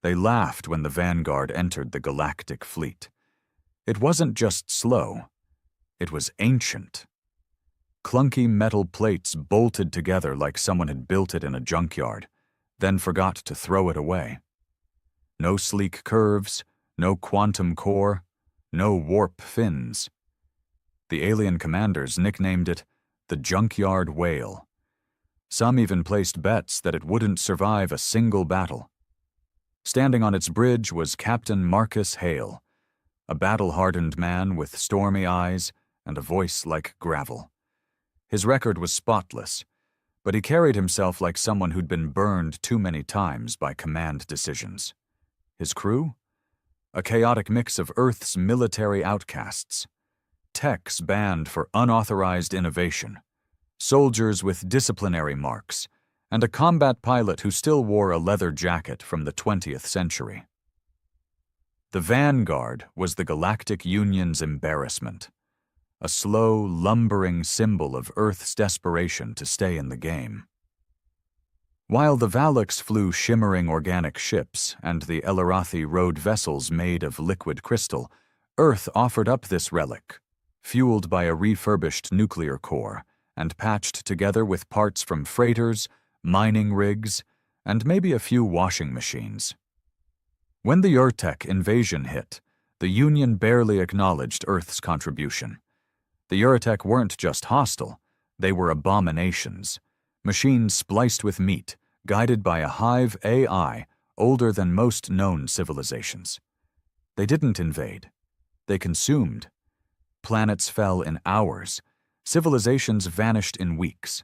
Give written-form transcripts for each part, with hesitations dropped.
They laughed when the vanguard entered the galactic fleet. It wasn't just slow, it was ancient. Clunky metal plates bolted together like someone had built it in a junkyard, then forgot to throw it away. No sleek curves, no quantum core, no warp fins. The alien commanders nicknamed it the Junkyard Whale. Some even placed bets that it wouldn't survive a single battle. Standing on its bridge was Captain Marcus Hale, a battle-hardened man with stormy eyes and a voice like gravel. His record was spotless, but he carried himself like someone who'd been burned too many times by command decisions. His crew? A chaotic mix of Earth's military outcasts, techs banned for unauthorized innovation, soldiers with disciplinary marks, and a combat pilot who still wore a leather jacket from the 20th century. The Vanguard was the Galactic Union's embarrassment, a slow, lumbering symbol of Earth's desperation to stay in the game. While the Valaks flew shimmering organic ships and the Elarathi rode vessels made of liquid crystal, Earth offered up this relic, fueled by a refurbished nuclear core and patched together with parts from freighters, mining rigs, and maybe a few washing machines. When the Urtek invasion hit, the Union barely acknowledged Earth's contribution. The Urtek weren't just hostile, they were abominations, machines spliced with meat, guided by a hive AI older than most known civilizations. They didn't invade, they consumed. Planets fell in hours, civilizations vanished in weeks.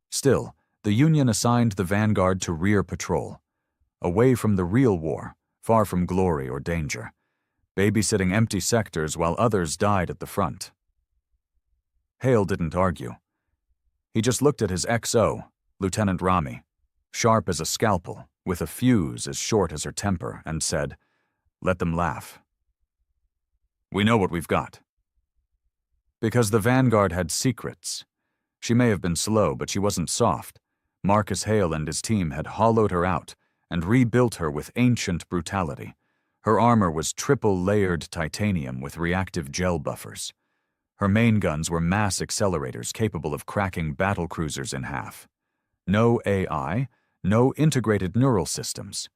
Still, the Union assigned the Vanguard to rear patrol, away from the real war, far from glory or danger, babysitting empty sectors while others died at the front. Hale didn't argue. He just looked at his XO, Lieutenant Rami, sharp as a scalpel, with a fuse as short as her temper, and said, "Let them laugh. We know what we've got." Because the Vanguard had secrets. She may have been slow, but she wasn't soft. Marcus Hale and his team had hollowed her out and rebuilt her with ancient brutality. Her armor was triple-layered titanium with reactive gel buffers. Her main guns were mass accelerators capable of cracking battle cruisers in half. No AI, no integrated neural systems.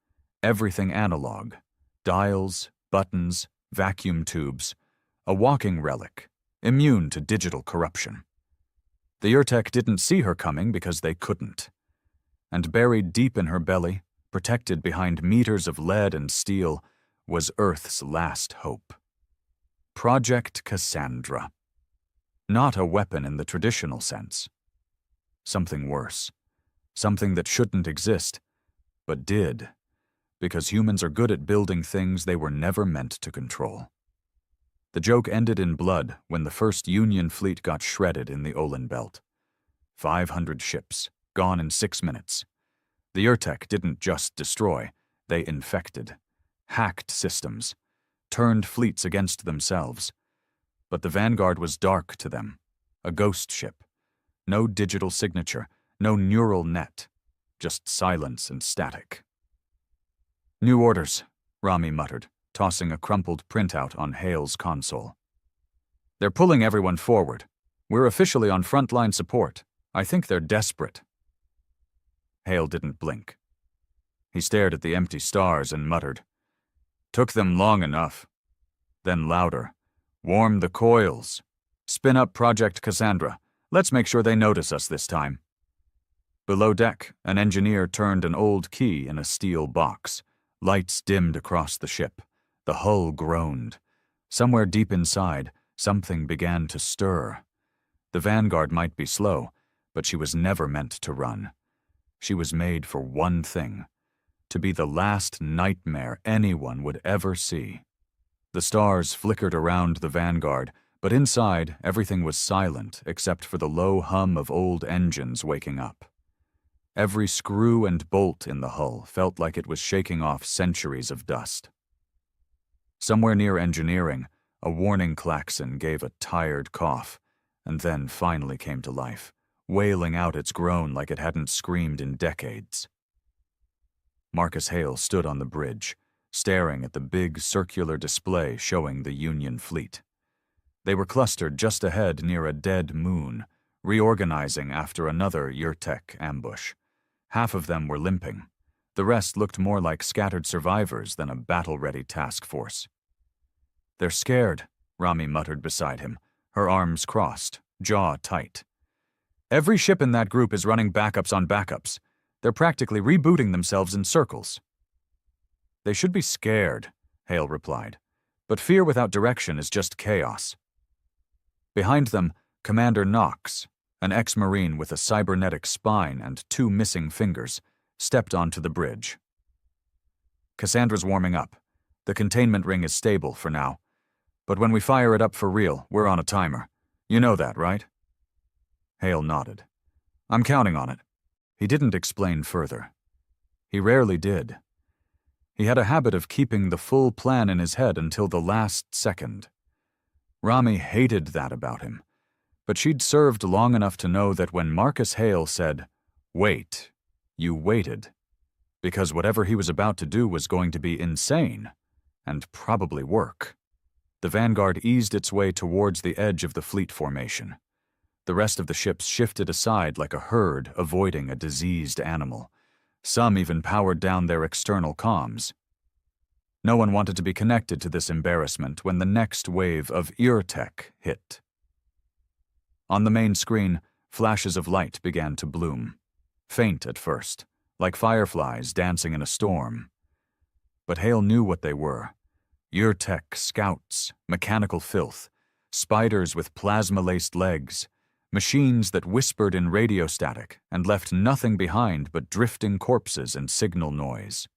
Everything analog. Dials, buttons, vacuum tubes. A walking relic, immune to digital corruption. The Urtek didn't see her coming because they couldn't. And buried deep in her belly, protected behind meters of lead and steel, was Earth's last hope. Project Cassandra. Not a weapon in the traditional sense. Something worse. Something that shouldn't exist, but did, because humans are good at building things they were never meant to control. The joke ended in blood when the first Union fleet got shredded in the Olin Belt. 500 ships, gone in 6 minutes. The Urtek didn't just destroy, they infected, hacked systems, turned fleets against themselves. But the Vanguard was dark to them, a ghost ship. No digital signature, no neural net, just silence and static. "New orders," Rami muttered, tossing a crumpled printout on Hale's console. "They're pulling everyone forward. We're officially on frontline support. I think they're desperate." Hale didn't blink. He stared at the empty stars and muttered, "Took them long enough." Then louder, "Warm the coils. Spin up Project Cassandra. Let's make sure they notice us this time." Below deck, an engineer turned an old key in a steel box. Lights dimmed across the ship. The hull groaned. Somewhere deep inside, something began to stir. The Vanguard might be slow, but she was never meant to run. She was made for one thing, to be the last nightmare anyone would ever see. The stars flickered around the Vanguard, but inside everything was silent except for the low hum of old engines waking up. Every screw and bolt in the hull felt like it was shaking off centuries of dust. Somewhere near engineering, a warning klaxon gave a tired cough, and then finally came to life, wailing out its groan like it hadn't screamed in decades. Marcus Hale stood on the bridge, staring at the big circular display showing the Union fleet. They were clustered just ahead near a dead moon, reorganizing after another Yurtek ambush. Half of them were limping. The rest looked more like scattered survivors than a battle-ready task force. "They're scared," Rami muttered beside him, her arms crossed, jaw tight. "Every ship in that group is running backups on backups. They're practically rebooting themselves in circles." "They should be scared," Hale replied. "But fear without direction is just chaos." Behind them, Commander Knox, an ex-Marine with a cybernetic spine and 2 missing fingers, stepped onto the bridge. "Cassandra's warming up. The containment ring is stable for now. But when we fire it up for real, we're on a timer. You know that, right?" Hale nodded. "I'm counting on it." He didn't explain further. He rarely did. He had a habit of keeping the full plan in his head until the last second. Rami hated that about him, but she'd served long enough to know that when Marcus Hale said, "Wait," you waited, because whatever he was about to do was going to be insane, and probably work. The Vanguard eased its way towards the edge of the fleet formation. The rest of the ships shifted aside like a herd avoiding a diseased animal. Some even powered down their external comms. No one wanted to be connected to this embarrassment when the next wave of Yurtek hit. On the main screen, flashes of light began to bloom. Faint at first, like fireflies dancing in a storm. But Hale knew what they were. Yurtek scouts, mechanical filth, spiders with plasma-laced legs, machines that whispered in radio static and left nothing behind but drifting corpses and signal noise.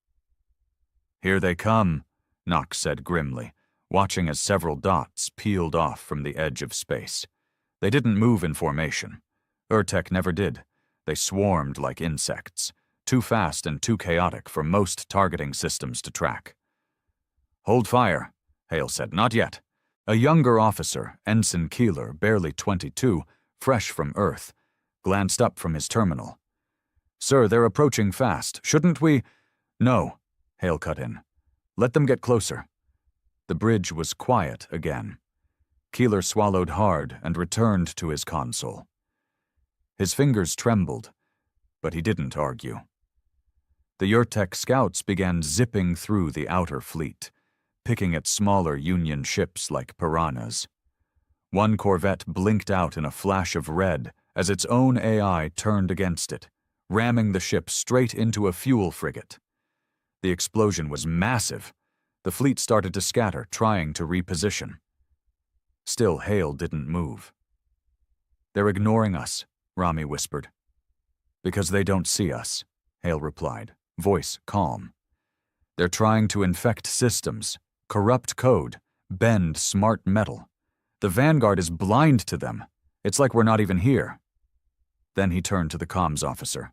"Here they come," Knox said grimly, watching as several dots peeled off from the edge of space. They didn't move in formation. Yurtek never did. They swarmed like insects, too fast and too chaotic for most targeting systems to track. "Hold fire," Hale said. "Not yet." A younger officer, Ensign Keeler, barely 22, fresh from Earth, glanced up from his terminal. "Sir, they're approaching fast. Shouldn't we—" "No," Hale cut in. "Let them get closer." The bridge was quiet again. Keeler swallowed hard and returned to his console. His fingers trembled, but he didn't argue. The Yurtek scouts began zipping through the outer fleet, picking at smaller Union ships like piranhas. One corvette blinked out in a flash of red as its own AI turned against it, ramming the ship straight into a fuel frigate. The explosion was massive. The fleet started to scatter, trying to reposition. Still, Hale didn't move. "They're ignoring us," Rami whispered. "Because they don't see us," Hale replied, voice calm. "They're trying to infect systems, corrupt code, bend smart metal. The Vanguard is blind to them. It's like we're not even here." Then he turned to the comms officer.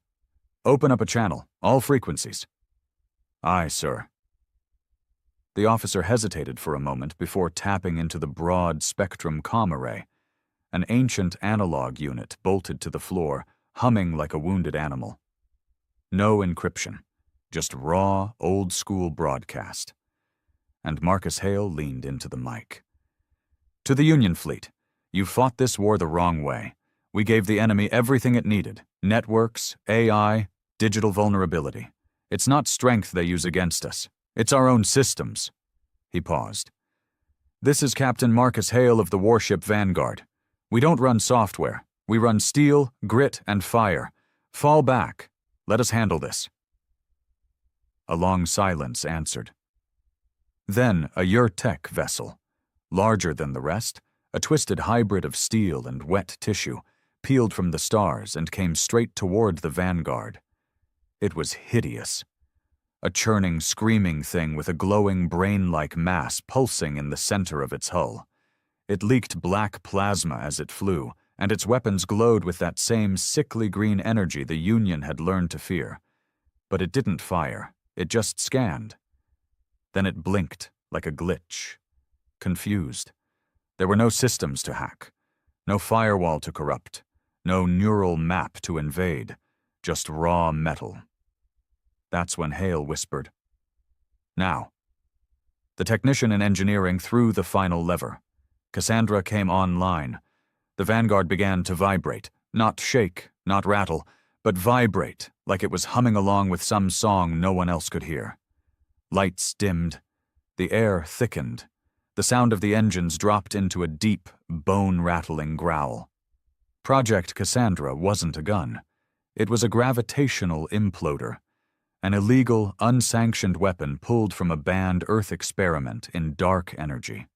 "Open up a channel, all frequencies." "Aye, sir." The officer hesitated for a moment before tapping into the broad spectrum comm array, an ancient analog unit bolted to the floor, humming like a wounded animal. No encryption, just raw, old-school broadcast. And Marcus Hale leaned into the mic. "To the Union fleet, you fought this war the wrong way. We gave the enemy everything it needed: networks, AI, digital vulnerability. It's not strength they use against us. It's our own systems." He paused. "This is Captain Marcus Hale of the Warship Vanguard. We don't run software. We run steel, grit, and fire. Fall back. Let us handle this." A long silence answered. Then a Yurtek vessel, larger than the rest, a twisted hybrid of steel and wet tissue, peeled from the stars and came straight toward the Vanguard. It was hideous. A churning, screaming thing with a glowing brain-like mass pulsing in the center of its hull. It leaked black plasma as it flew, and its weapons glowed with that same sickly green energy the Union had learned to fear. But it didn't fire. It just scanned. Then it blinked like a glitch. Confused. There were no systems to hack, no firewall to corrupt, no neural map to invade, just raw metal. That's when Hale whispered, "Now." The technician in engineering threw the final lever. Cassandra came online. The Vanguard began to vibrate, not shake, not rattle, but vibrate like it was humming along with some song no one else could hear. Lights dimmed. The air thickened. The sound of the engines dropped into a deep, bone-rattling growl. Project Cassandra wasn't a gun. It was a gravitational imploder, an illegal, unsanctioned weapon pulled from a banned Earth experiment in dark energy.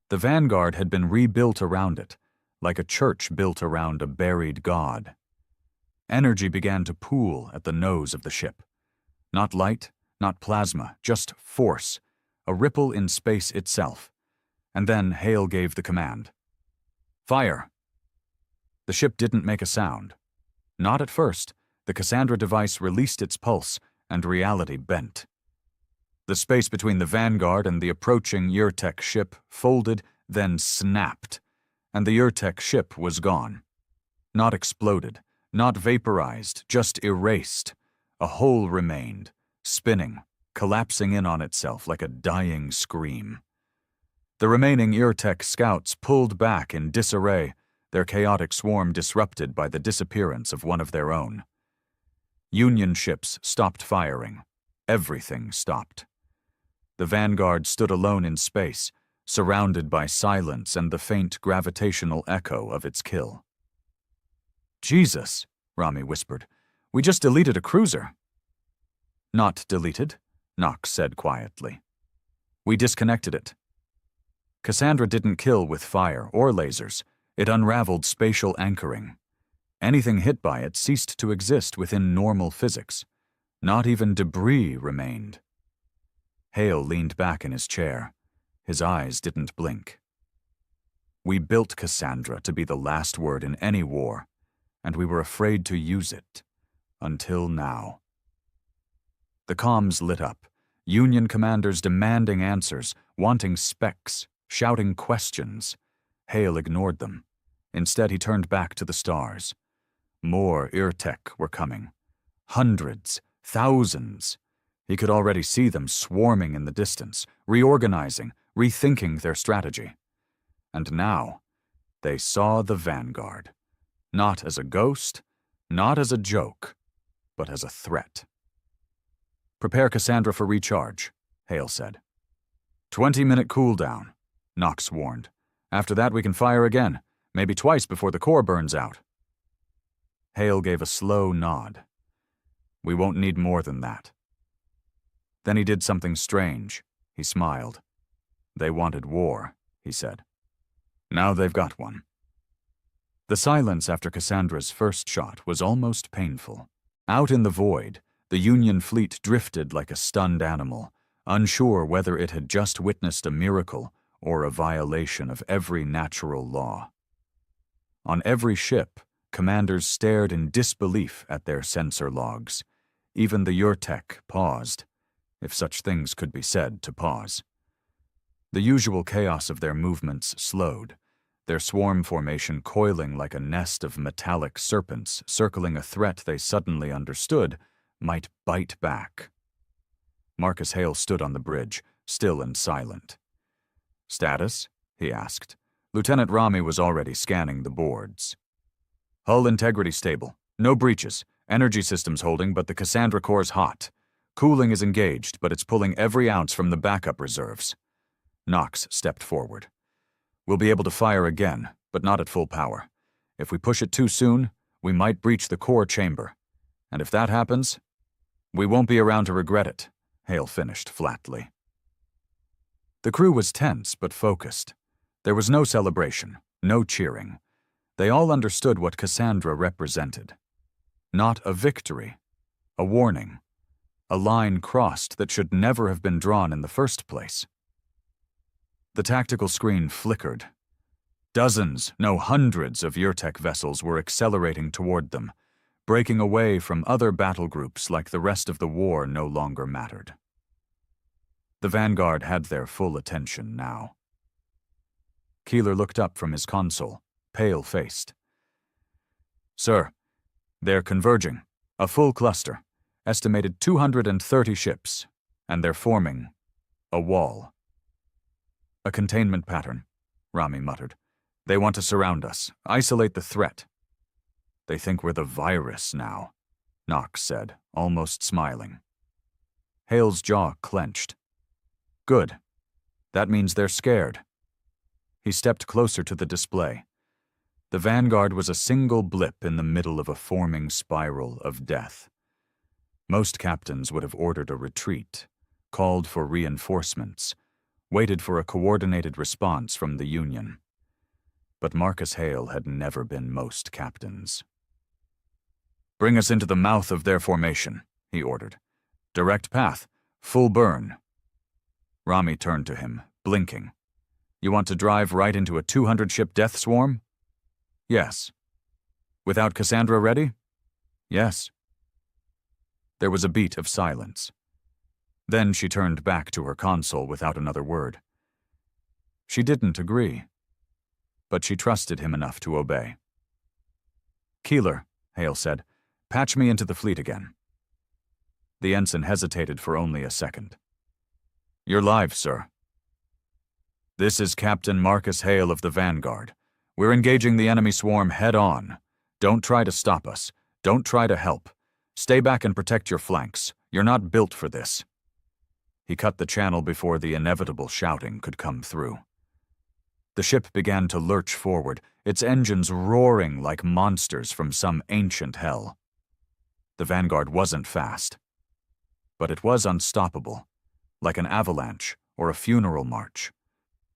The Vanguard had been rebuilt around it, like a church built around a buried god. Energy began to pool at the nose of the ship. Not light, not plasma, just force, a ripple in space itself. And then Hale gave the command. "Fire!" The ship didn't make a sound. Not at first. The Cassandra device released its pulse, and reality bent. The space between the Vanguard and the approaching Urtek ship folded, then snapped, and the Urtek ship was gone. Not exploded, not vaporized, just erased. A hole remained, spinning, collapsing in on itself like a dying scream. The remaining Urtek scouts pulled back in disarray, their chaotic swarm disrupted by the disappearance of one of their own. Union ships stopped firing. Everything stopped. The Vanguard stood alone in space, surrounded by silence and the faint gravitational echo of its kill. "Jesus," Rami whispered. "We just deleted a cruiser." "Not deleted," Knox said quietly. "We disconnected it." Cassandra didn't kill with fire or lasers. It unraveled spatial anchoring. Anything hit by it ceased to exist within normal physics. Not even debris remained. Hale leaned back in his chair. His eyes didn't blink. "We built Cassandra to be the last word in any war, and we were afraid to use it. Until now." The comms lit up. Union commanders demanding answers, wanting specs, shouting questions. Hale ignored them. Instead, he turned back to the stars. More Urtek were coming. Hundreds, thousands. He could already see them swarming in the distance, reorganizing, rethinking their strategy. And now, they saw the Vanguard. Not as a ghost, not as a joke, but as a threat. "Prepare Cassandra for recharge," Hale said. 20-minute cooldown, Knox warned. "After that we can fire again, maybe twice before the core burns out." Hale gave a slow nod. "We won't need more than that." Then he did something strange. He smiled. "They wanted war," he said. "Now they've got one." The silence after Cassandra's first shot was almost painful. Out in the void, the Union fleet drifted like a stunned animal, unsure whether it had just witnessed a miracle or a violation of every natural law. On every ship, commanders stared in disbelief at their sensor logs. Even the Urtek paused, if such things could be said to pause. The usual chaos of their movements slowed, their swarm formation coiling like a nest of metallic serpents circling a threat they suddenly understood might bite back. Marcus Hale stood on the bridge, still and silent. "Status?" he asked. Lieutenant Rami was already scanning the boards. "Hull integrity stable. No breaches. Energy systems holding, but the Cassandra core's hot. Cooling is engaged, but it's pulling every ounce from the backup reserves." Knox stepped forward. "We'll be able to fire again, but not at full power. If we push it too soon, we might breach the core chamber. And if that happens, we won't be around to regret it," Hale finished flatly. The crew was tense but focused. There was no celebration, no cheering. They all understood what Cassandra represented. Not a victory, a warning, a line crossed that should never have been drawn in the first place. The tactical screen flickered. Dozens, no hundreds of Urtek vessels were accelerating toward them, breaking away from other battle groups like the rest of the war no longer mattered. The Vanguard had their full attention now. Keeler looked up from his console, pale-faced. "Sir, they're converging. A full cluster. Estimated 230 ships, and they're forming a wall. A containment pattern, Rami muttered. They want to surround us, isolate the threat. They think we're the virus now, Knox said, almost smiling. Hale's jaw clenched. Good. That means they're scared. He stepped closer to the display. The Vanguard was a single blip in the middle of a forming spiral of death. Most captains would have ordered a retreat, called for reinforcements, waited for a coordinated response from the Union. But Marcus Hale had never been most captains. Bring us into the mouth of their formation, he ordered. Direct path, full burn. Rami turned to him, blinking. You want to drive right into a 200-ship death swarm? Yes. Without Cassandra ready? Yes. There was a beat of silence. Then she turned back to her console without another word. She didn't agree, but she trusted him enough to obey. Keeler, Hale said, patch me into the fleet again. The ensign hesitated for only a second. You're live, sir. This is Captain Marcus Hale of the Vanguard. We're engaging the enemy swarm head-on. Don't try to stop us. Don't try to help. Stay back and protect your flanks. You're not built for this. He cut the channel before the inevitable shouting could come through. The ship began to lurch forward, its engines roaring like monsters from some ancient hell. The Vanguard wasn't fast, but it was unstoppable, like an avalanche or a funeral march,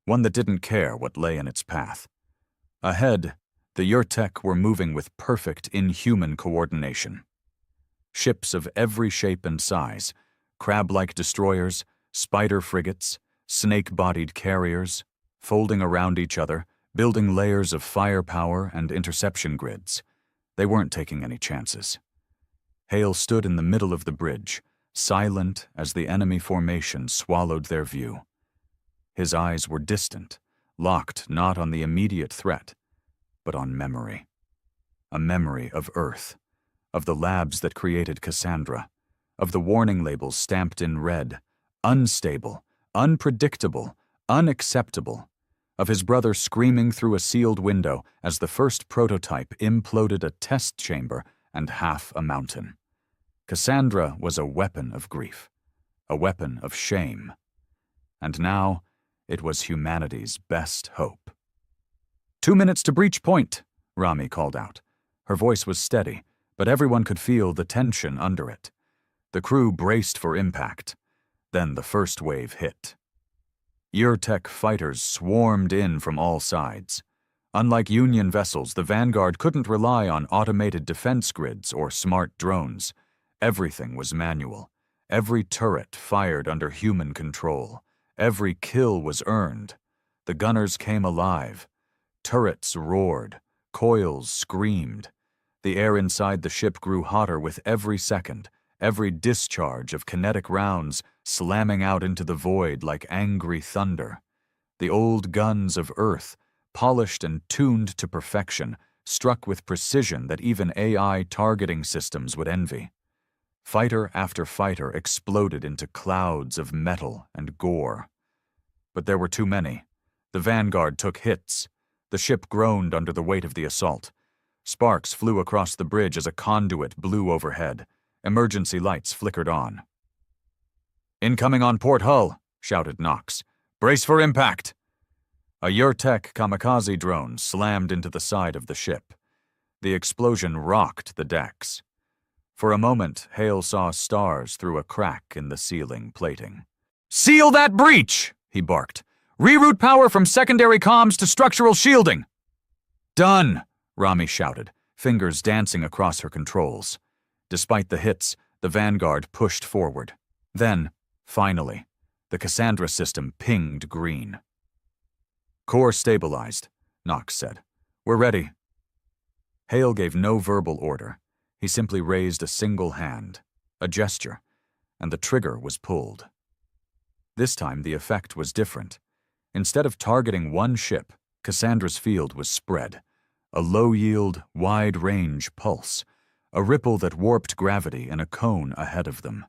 one that didn't care what lay in its path. Ahead, the Yurtek were moving with perfect, inhuman coordination. Ships of every shape and size, crab-like destroyers, spider frigates, snake-bodied carriers, folding around each other, building layers of firepower and interception grids. They weren't taking any chances. Hale stood in the middle of the bridge, silent as the enemy formation swallowed their view. His eyes were distant, locked not on the immediate threat, but on memory. A memory of Earth, of the labs that created Cassandra, of the warning labels stamped in red, unstable, unpredictable, unacceptable, of his brother screaming through a sealed window as the first prototype imploded a test chamber and half a mountain. Cassandra was a weapon of grief, a weapon of shame. And now, it was humanity's best hope. 2 minutes to breach point, Rami called out. Her voice was steady, but everyone could feel the tension under it. The crew braced for impact. Then the first wave hit. Yurtek fighters swarmed in from all sides. Unlike Union vessels, the Vanguard couldn't rely on automated defense grids or smart drones. Everything was manual. Every turret fired under human control. Every kill was earned. The gunners came alive. Turrets roared. Coils screamed. The air inside the ship grew hotter with every second, every discharge of kinetic rounds slamming out into the void like angry thunder. The old guns of Earth, polished and tuned to perfection, struck with precision that even AI targeting systems would envy. Fighter after fighter exploded into clouds of metal and gore. But there were too many. The Vanguard took hits. The ship groaned under the weight of the assault. Sparks flew across the bridge as a conduit blew overhead. Emergency lights flickered on. "Incoming on port hull," shouted Knox. "Brace for impact!" A Yurtek kamikaze drone slammed into the side of the ship. The explosion rocked the decks. For a moment, Hale saw stars through a crack in the ceiling plating. "Seal that breach!" he barked. "Reroute power from secondary comms to structural shielding!" "Done!" Rami shouted, fingers dancing across her controls. Despite the hits, the Vanguard pushed forward. Then, finally, the Cassandra system pinged green. "Core stabilized," Knox said. "We're ready." Hale gave no verbal order. He simply raised a single hand, a gesture, and the trigger was pulled. This time the effect was different. Instead of targeting one ship, Cassandra's field was spread, a low-yield, wide-range pulse, a ripple that warped gravity in a cone ahead of them.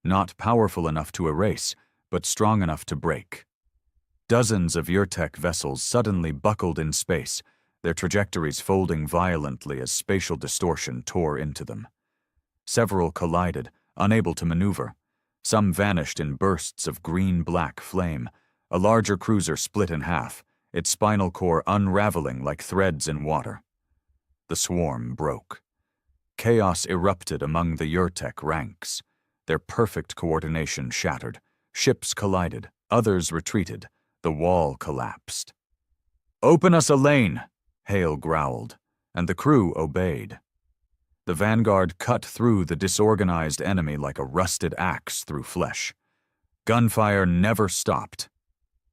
Not powerful enough to erase, but strong enough to break. Dozens of Urtek vessels suddenly buckled in space, their trajectories folding violently as spatial distortion tore into them. Several collided, unable to maneuver. Some vanished in bursts of green-black flame. A larger cruiser split in half, its spinal core unraveling like threads in water. The swarm broke. Chaos erupted among the Urtek ranks. Their perfect coordination shattered. Ships collided, others retreated. The wall collapsed. "Open us a lane," Hale growled, and the crew obeyed. The Vanguard cut through the disorganized enemy like a rusted axe through flesh. Gunfire never stopped.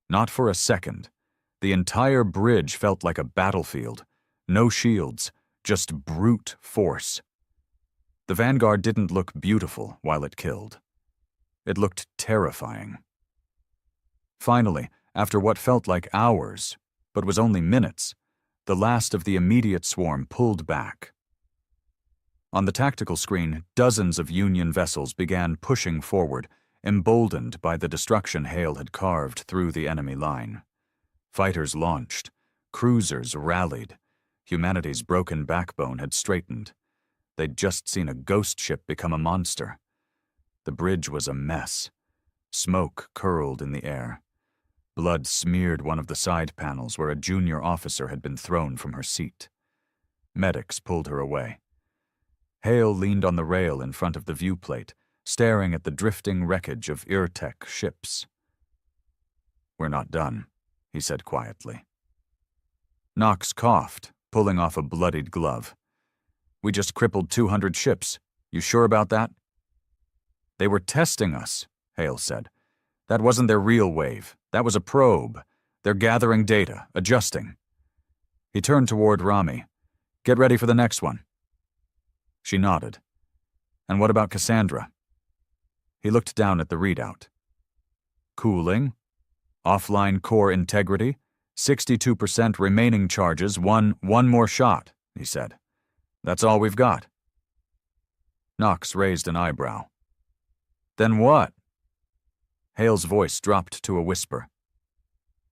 Not for a second. The entire bridge felt like a battlefield. No shields, just brute force. The Vanguard didn't look beautiful while it killed. It looked terrifying. Finally, after what felt like hours, but was only minutes, the last of the immediate swarm pulled back. On the tactical screen, dozens of Union vessels began pushing forward, emboldened by the destruction Hale had carved through the enemy line. Fighters launched. Cruisers rallied. Humanity's broken backbone had straightened. They'd just seen a ghost ship become a monster. The bridge was a mess. Smoke curled in the air. Blood smeared one of the side panels where a junior officer had been thrown from her seat. Medics pulled her away. Hale leaned on the rail in front of the viewplate, staring at the drifting wreckage of Urtek ships. "We're not done," he said quietly. Knox coughed, pulling off a bloodied glove. "We just crippled 200 ships. You sure about that?" "They were testing us," Hale said. "That wasn't their real wave. That was a probe. They're gathering data, adjusting." He turned toward Rami. "Get ready for the next one." She nodded. "And what about Cassandra?" He looked down at the readout. "Cooling. Offline core integrity. 62% remaining charges. One more shot," he said. "That's all we've got." Knox raised an eyebrow. "Then what?" Hale's voice dropped to a whisper.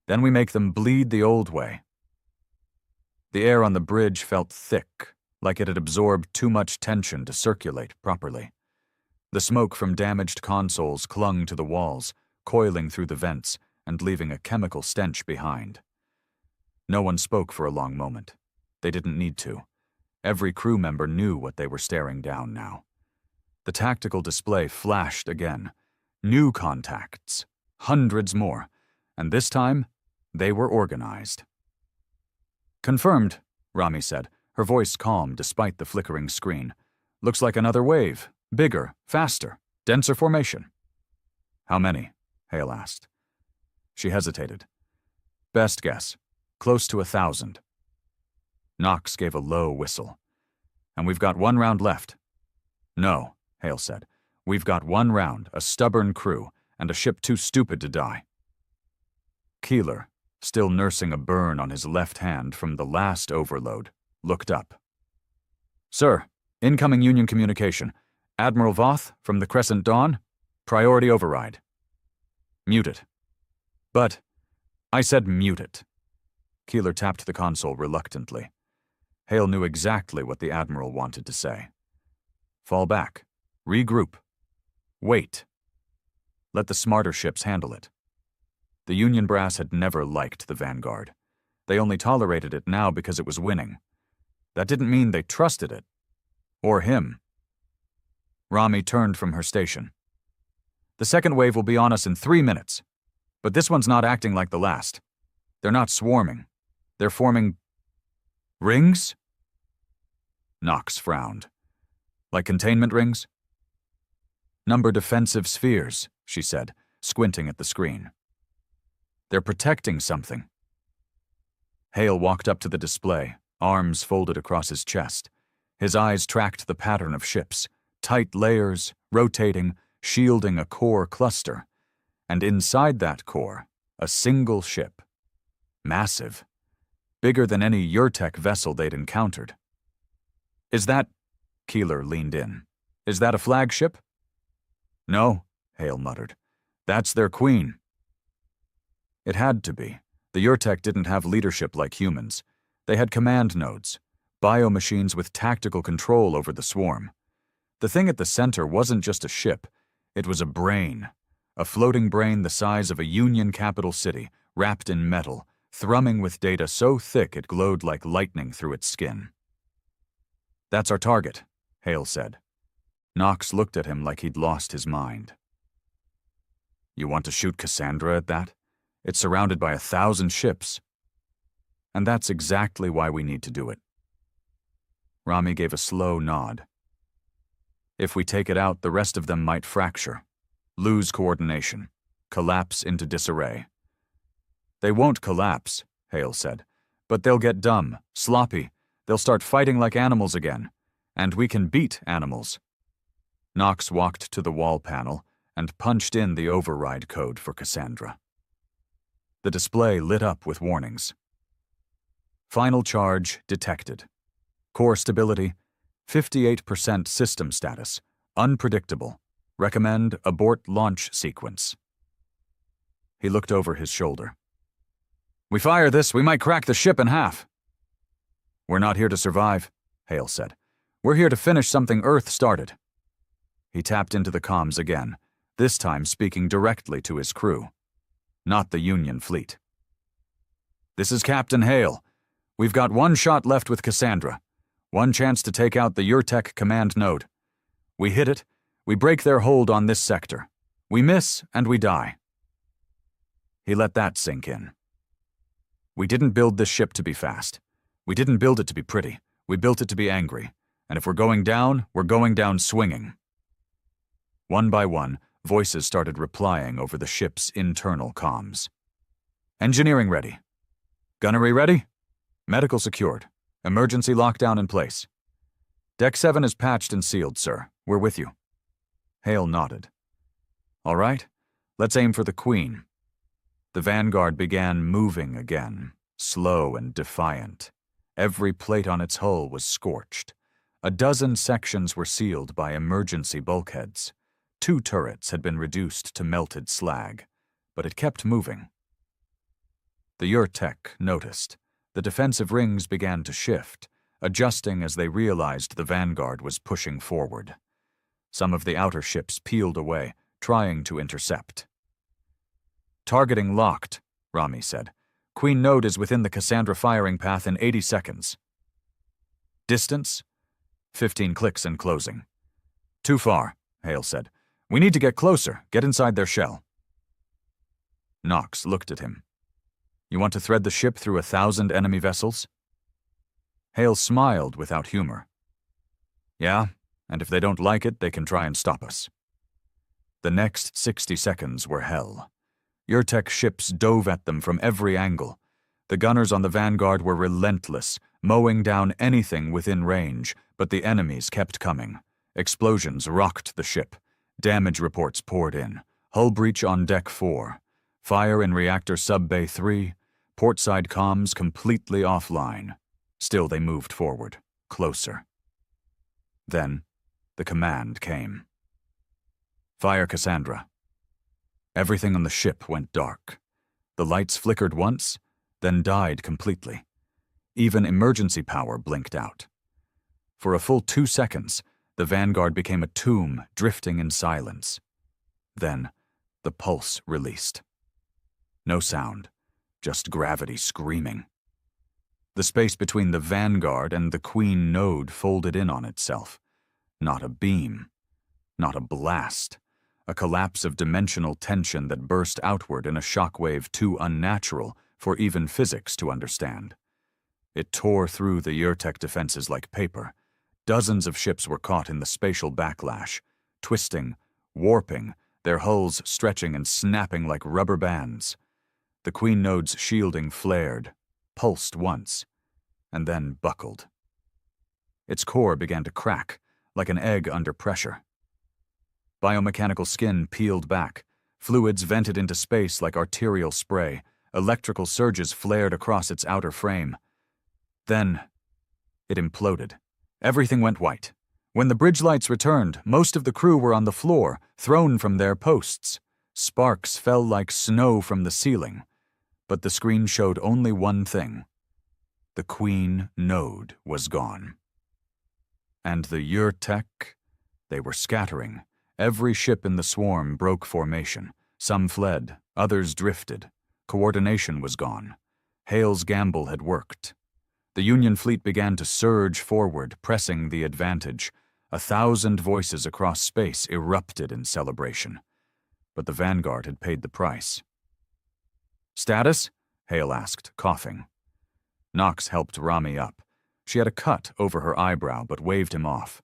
"Then we make them bleed the old way." The air on the bridge felt thick, like it had absorbed too much tension to circulate properly. The smoke from damaged consoles clung to the walls, coiling through the vents and leaving a chemical stench behind. No one spoke for a long moment. They didn't need to. Every crew member knew what they were staring down now. The tactical display flashed again. New contacts. Hundreds more. And this time, they were organized. "Confirmed," Rami said, her voice calm despite the flickering screen. "Looks like another wave. Bigger, faster, denser formation." "How many?" Hale asked. She hesitated. "Best guess. Close to 1,000. Knox gave a low whistle. "And we've got one round left." "No," Hale said. "We've got one round, a stubborn crew, and a ship too stupid to die." Keeler, still nursing a burn on his left hand from the last overload, looked up. "Sir, incoming Union communication. Admiral Voth from the Crescent Dawn. Priority override." "Mute it." "But—" "I said mute it." Keeler tapped the console reluctantly. Hale knew exactly what the Admiral wanted to say. "Fall back. Regroup. Wait. Let the smarter ships handle it." The Union brass had never liked the Vanguard. They only tolerated it now because it was winning. That didn't mean they trusted it. Or him. Rami turned from her station. "The second wave will be on us in 3 minutes. But this one's not acting like the last. They're not swarming. They're forming rings?" Knox frowned. "Like containment rings?" "Number defensive spheres," she said, squinting at the screen. "They're protecting something." Hale walked up to the display, arms folded across his chest. His eyes tracked the pattern of ships, tight layers, rotating, shielding a core cluster. And inside that core, a single ship. Massive. Bigger than any Urtek vessel they'd encountered. "Is that—" Keeler leaned in. Is that a flagship? No, Hale muttered. That's their queen. It had to be. The Urtek didn't have leadership like humans. They had command nodes, biomachines with tactical control over the swarm. The thing at the center wasn't just a ship. It was a brain. A floating brain the size of a Union capital city, wrapped in metal, thrumming with data so thick it glowed like lightning through its skin. That's our target, Hale said. Knox looked at him like he'd lost his mind. You want to shoot Cassandra at that? It's surrounded by 1,000 ships. And that's exactly why we need to do it. Rami gave a slow nod. If we take it out, the rest of them might fracture, lose coordination, collapse into disarray. They won't collapse, Hale said, but they'll get dumb, sloppy. They'll start fighting like animals again, and we can beat animals. Knox walked to the wall panel and punched in the override code for Cassandra. The display lit up with warnings. Final charge detected. Core stability, 58% system status, unpredictable. Recommend abort launch sequence. He looked over his shoulder. We fire this, we might crack the ship in half. We're not here to survive, Hale said. We're here to finish something Earth started. He tapped into the comms again, this time speaking directly to his crew, not the Union fleet. This is Captain Hale. We've got one shot left with Cassandra. One chance to take out the Urtek command node. We hit it, we break their hold on this sector. We miss, and we die. He let that sink in. We didn't build this ship to be fast. We didn't build it to be pretty. We built it to be angry. And if we're going down swinging. One by one, voices started replying over the ship's internal comms. Engineering ready. Gunnery ready? Medical secured. Emergency lockdown in place. Deck 7 is patched and sealed, sir. We're with you. Hale nodded. All right, let's aim for the Queen. The Vanguard began moving again, slow and defiant. Every plate on its hull was scorched. A dozen sections were sealed by emergency bulkheads. 2 turrets had been reduced to melted slag, but it kept moving. The Urtek noticed. The defensive rings began to shift, adjusting as they realized the Vanguard was pushing forward. Some of the outer ships peeled away, trying to intercept. Targeting locked, Rami said. Queen node is within the Cassandra firing path in 80 seconds. Distance? 15 clicks and closing. Too far, Hale said. We need to get closer, get inside their shell. Knox looked at him. You want to thread the ship through 1,000 enemy vessels? Hale smiled without humor. Yeah, and if they don't like it, they can try and stop us. The next 60 seconds were hell. Urtek ships dove at them from every angle. The gunners on the Vanguard were relentless, mowing down anything within range, but the enemies kept coming. Explosions rocked the ship. Damage reports poured in. Hull breach on Deck 4. Fire in Reactor Sub-Bay 3. Portside comms completely offline. Still they moved forward, closer. Then, the command came. Fire Cassandra. Everything on the ship went dark. The lights flickered once, then died completely. Even emergency power blinked out. For a full 2 seconds, the Vanguard became a tomb drifting in silence. Then, the pulse released. No sound, just gravity screaming. The space between the Vanguard and the Queen node folded in on itself. Not a beam, not a blast. A collapse of dimensional tension that burst outward in a shockwave too unnatural for even physics to understand. It tore through the Urtek defenses like paper. Dozens of ships were caught in the spatial backlash, twisting, warping, their hulls stretching and snapping like rubber bands. The Queen node's shielding flared, pulsed once, and then buckled. Its core began to crack, like an egg under pressure. Biomechanical skin peeled back, fluids vented into space like arterial spray, electrical surges flared across its outer frame. Then, it imploded. Everything went white. When the bridge lights returned, most of the crew were on the floor, thrown from their posts. Sparks fell like snow from the ceiling, but the screen showed only one thing. The Queen node was gone. And the Urtek? They were scattering. Every ship in the swarm broke formation. Some fled, others drifted. Coordination was gone. Hale's gamble had worked. The Union fleet began to surge forward, pressing the advantage. 1,000 voices across space erupted in celebration. But the Vanguard had paid the price. "Status?" Hale asked, coughing. Knox helped Rami up. She had a cut over her eyebrow, but waved him off.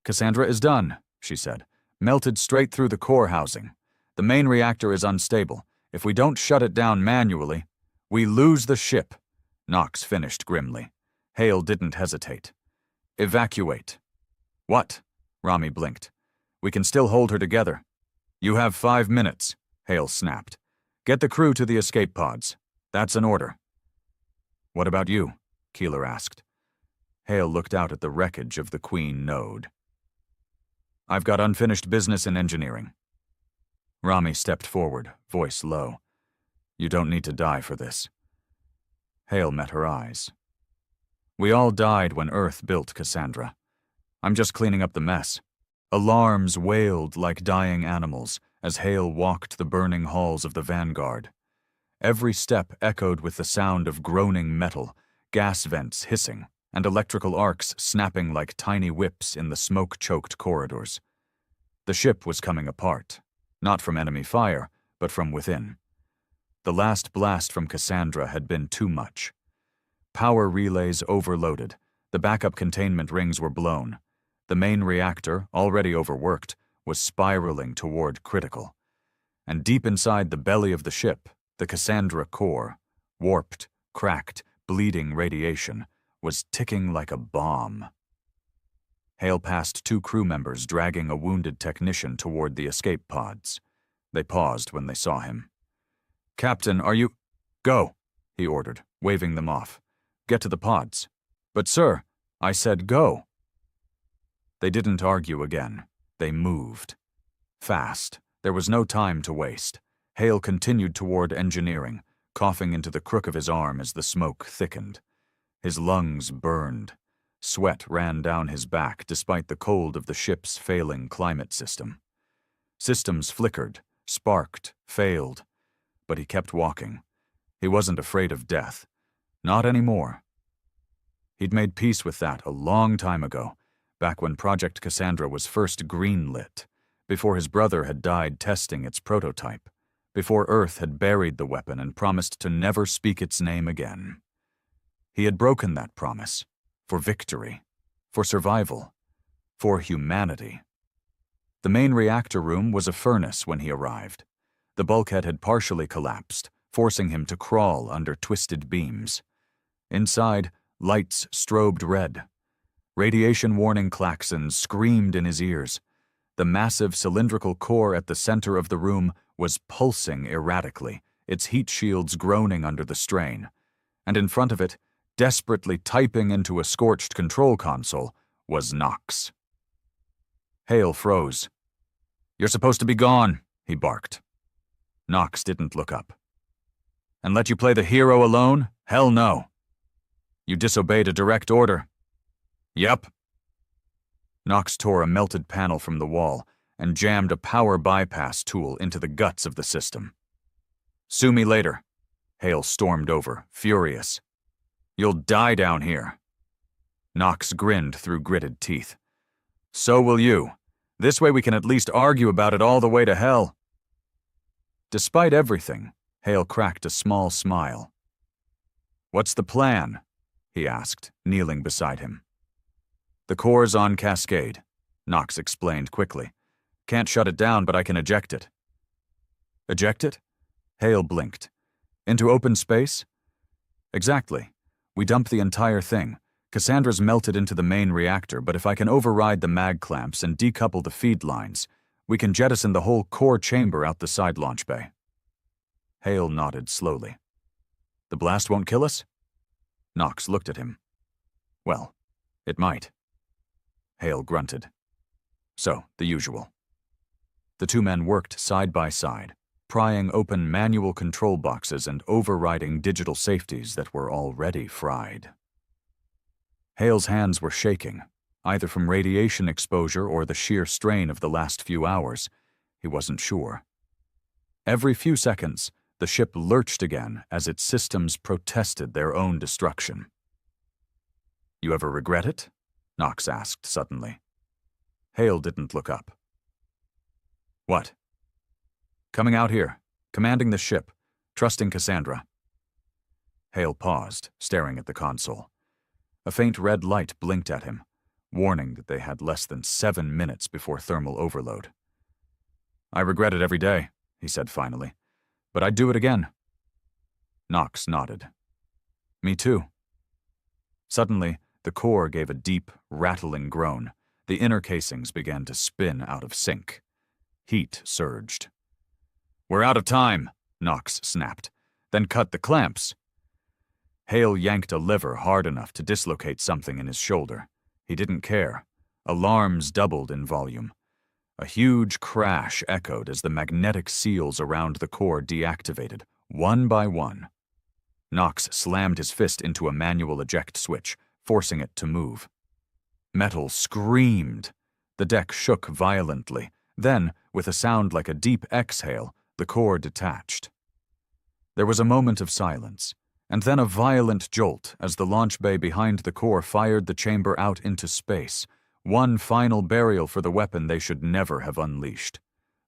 "Cassandra is done," she said. "Melted straight through the core housing. The main reactor is unstable. If we don't shut it down manually, we lose the ship," Knox finished grimly. Hale didn't hesitate. "Evacuate." "What?" Rami blinked. "We can still hold her together." "You have 5 minutes," Hale snapped. "Get the crew to the escape pods. That's an order." "What about you?" Keeler asked. Hale looked out at the wreckage of the Queen node. "I've got unfinished business in engineering." Rami stepped forward, voice low. "You don't need to die for this." Hale met her eyes. "We all died when Earth built Cassandra. I'm just cleaning up the mess." Alarms wailed like dying animals as Hale walked the burning halls of the Vanguard. Every step echoed with the sound of groaning metal, gas vents hissing, and electrical arcs snapping like tiny whips in the smoke-choked corridors. The ship was coming apart, not from enemy fire, but from within. The last blast from Cassandra had been too much. Power relays overloaded, the backup containment rings were blown. The main reactor, already overworked, was spiraling toward critical. And deep inside the belly of the ship, the Cassandra core, warped, cracked, bleeding radiation, was ticking like a bomb. Hale passed 2 crew members dragging a wounded technician toward the escape pods. They paused when they saw him. "Captain, are you—" "Go," he ordered, waving them off. "Get to the pods." "But sir," I said, "go." They didn't argue again. They moved. Fast. There was no time to waste. Hale continued toward engineering, coughing into the crook of his arm as the smoke thickened. His lungs burned. Sweat ran down his back despite the cold of the ship's failing climate system. Systems flickered, sparked, failed. But he kept walking. He wasn't afraid of death. Not anymore. He'd made peace with that a long time ago, back when Project Cassandra was first greenlit, before his brother had died testing its prototype, before Earth had buried the weapon and promised to never speak its name again. He had broken that promise, for victory, for survival, for humanity. The main reactor room was a furnace when he arrived. The bulkhead had partially collapsed, forcing him to crawl under twisted beams. Inside, lights strobed red. Radiation warning klaxons screamed in his ears. The massive cylindrical core at the center of the room was pulsing erratically, its heat shields groaning under the strain. And in front of it, desperately typing into a scorched control console, was Knox. Hale froze. "You're supposed to be gone," he barked. Knox didn't look up. "And let you play the hero alone? Hell no. You disobeyed a direct order." "Yep." Knox tore a melted panel from the wall and jammed a power bypass tool into the guts of the system. "Sue me later." Hale stormed over, furious. "You'll die down here." Knox grinned through gritted teeth. "So will you. This way we can at least argue about it all the way to hell." Despite everything, Hale cracked a small smile. "What's the plan?" he asked, kneeling beside him. "The core's on cascade," Knox explained quickly. "Can't shut it down, but I can eject it." "Eject it?" Hale blinked. "Into open space?" "Exactly. We dump the entire thing. Cassandra's melted into the main reactor, but if I can override the mag clamps and decouple the feed lines, we can jettison the whole core chamber out the side launch bay." Hale nodded slowly. "The blast won't kill us?" Knox looked at him. "Well, it might." Hale grunted. So, the usual. The two men worked side by side, prying open manual control boxes and overriding digital safeties that were already fried. Hale's hands were shaking, either from radiation exposure or the sheer strain of the last few hours. He wasn't sure. Every few seconds, the ship lurched again as its systems protested their own destruction. "You ever regret it?" Knox asked suddenly. Hale didn't look up. "What?" "Coming out here, commanding the ship, trusting Cassandra." Hale paused, staring at the console. A faint red light blinked at him, warning that they had less than 7 minutes before thermal overload. "I regret it every day," he said finally, "but I'd do it again." Knox nodded. "Me too." Suddenly, the core gave a deep, rattling groan. The inner casings began to spin out of sync. Heat surged. "We're out of time," Knox snapped. "Then cut the clamps." Hale yanked a lever hard enough to dislocate something in his shoulder. He didn't care. Alarms doubled in volume. A huge crash echoed as the magnetic seals around the core deactivated, one by one. Knox slammed his fist into a manual eject switch, forcing it to move. Metal screamed. The deck shook violently. Then, with a sound like a deep exhale, the core detached. There was a moment of silence, and then a violent jolt as the launch bay behind the core fired the chamber out into space, one final burial for the weapon they should never have unleashed.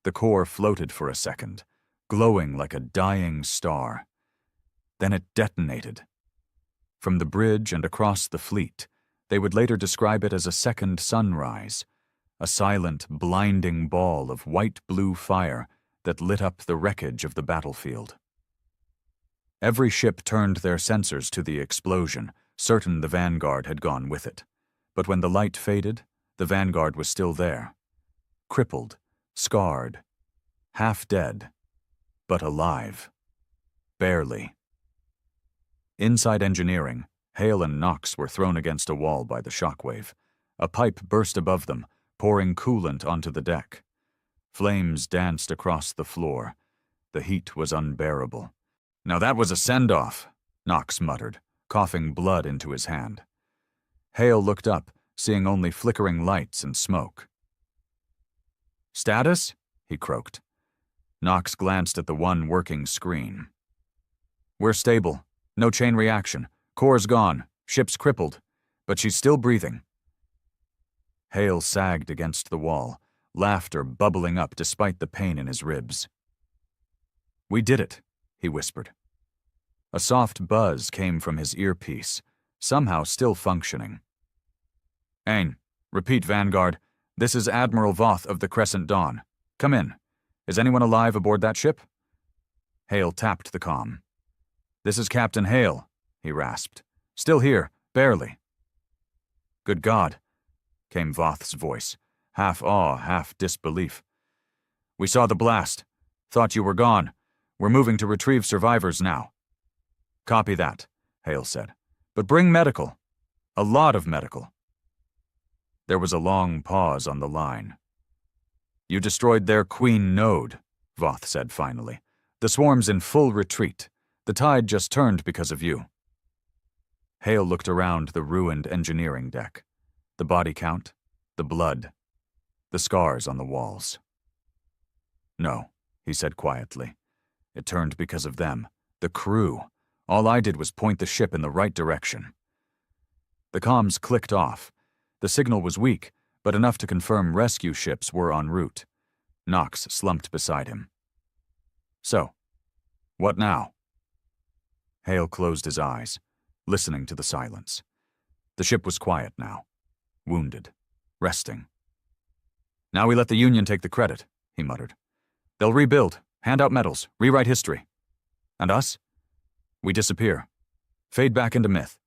The core floated for a second, glowing like a dying star. Then it detonated. From the bridge and across the fleet, they would later describe it as a second sunrise, a silent, blinding ball of white-blue fire that lit up the wreckage of the battlefield. Every ship turned their sensors to the explosion, certain the Vanguard had gone with it. But when the light faded, the Vanguard was still there. Crippled, scarred, half dead, but alive. Barely. Inside engineering, Hale and Knox were thrown against a wall by the shockwave. A pipe burst above them, pouring coolant onto the deck. Flames danced across the floor. The heat was unbearable. "Now that was a send-off," Knox muttered, coughing blood into his hand. Hale looked up, seeing only flickering lights and smoke. "Status?" he croaked. Knox glanced at the one working screen. "We're stable. No chain reaction. Core's gone. Ship's crippled. But she's still breathing." Hale sagged against the wall, laughter bubbling up despite the pain in his ribs. "We did it," he whispered. A soft buzz came from his earpiece, somehow still functioning. "Ain, repeat, Vanguard. This is Admiral Voth of the Crescent Dawn. Come in. Is anyone alive aboard that ship?" Hale tapped the comm. "This is Captain Hale," he rasped. "Still here, barely." "Good God," came Voth's voice, half awe, half disbelief. "We saw the blast. Thought you were gone. We're moving to retrieve survivors now." "Copy that," Hale said. "But bring medical. A lot of medical." There was a long pause on the line. "You destroyed their queen node," Voth said finally. "The swarm's in full retreat. The tide just turned because of you." Hale looked around the ruined engineering deck. The body count, the blood, the scars on the walls. "No," he said quietly. "It turned because of them. The crew. All I did was point the ship in the right direction." The comms clicked off. The signal was weak, but enough to confirm rescue ships were en route. Knox slumped beside him. "So, what now?" Hale closed his eyes, listening to the silence. The ship was quiet now, wounded, resting. "Now we let the Union take the credit," he muttered. "They'll rebuild, hand out medals, rewrite history. And us? We disappear. Fade back into myth."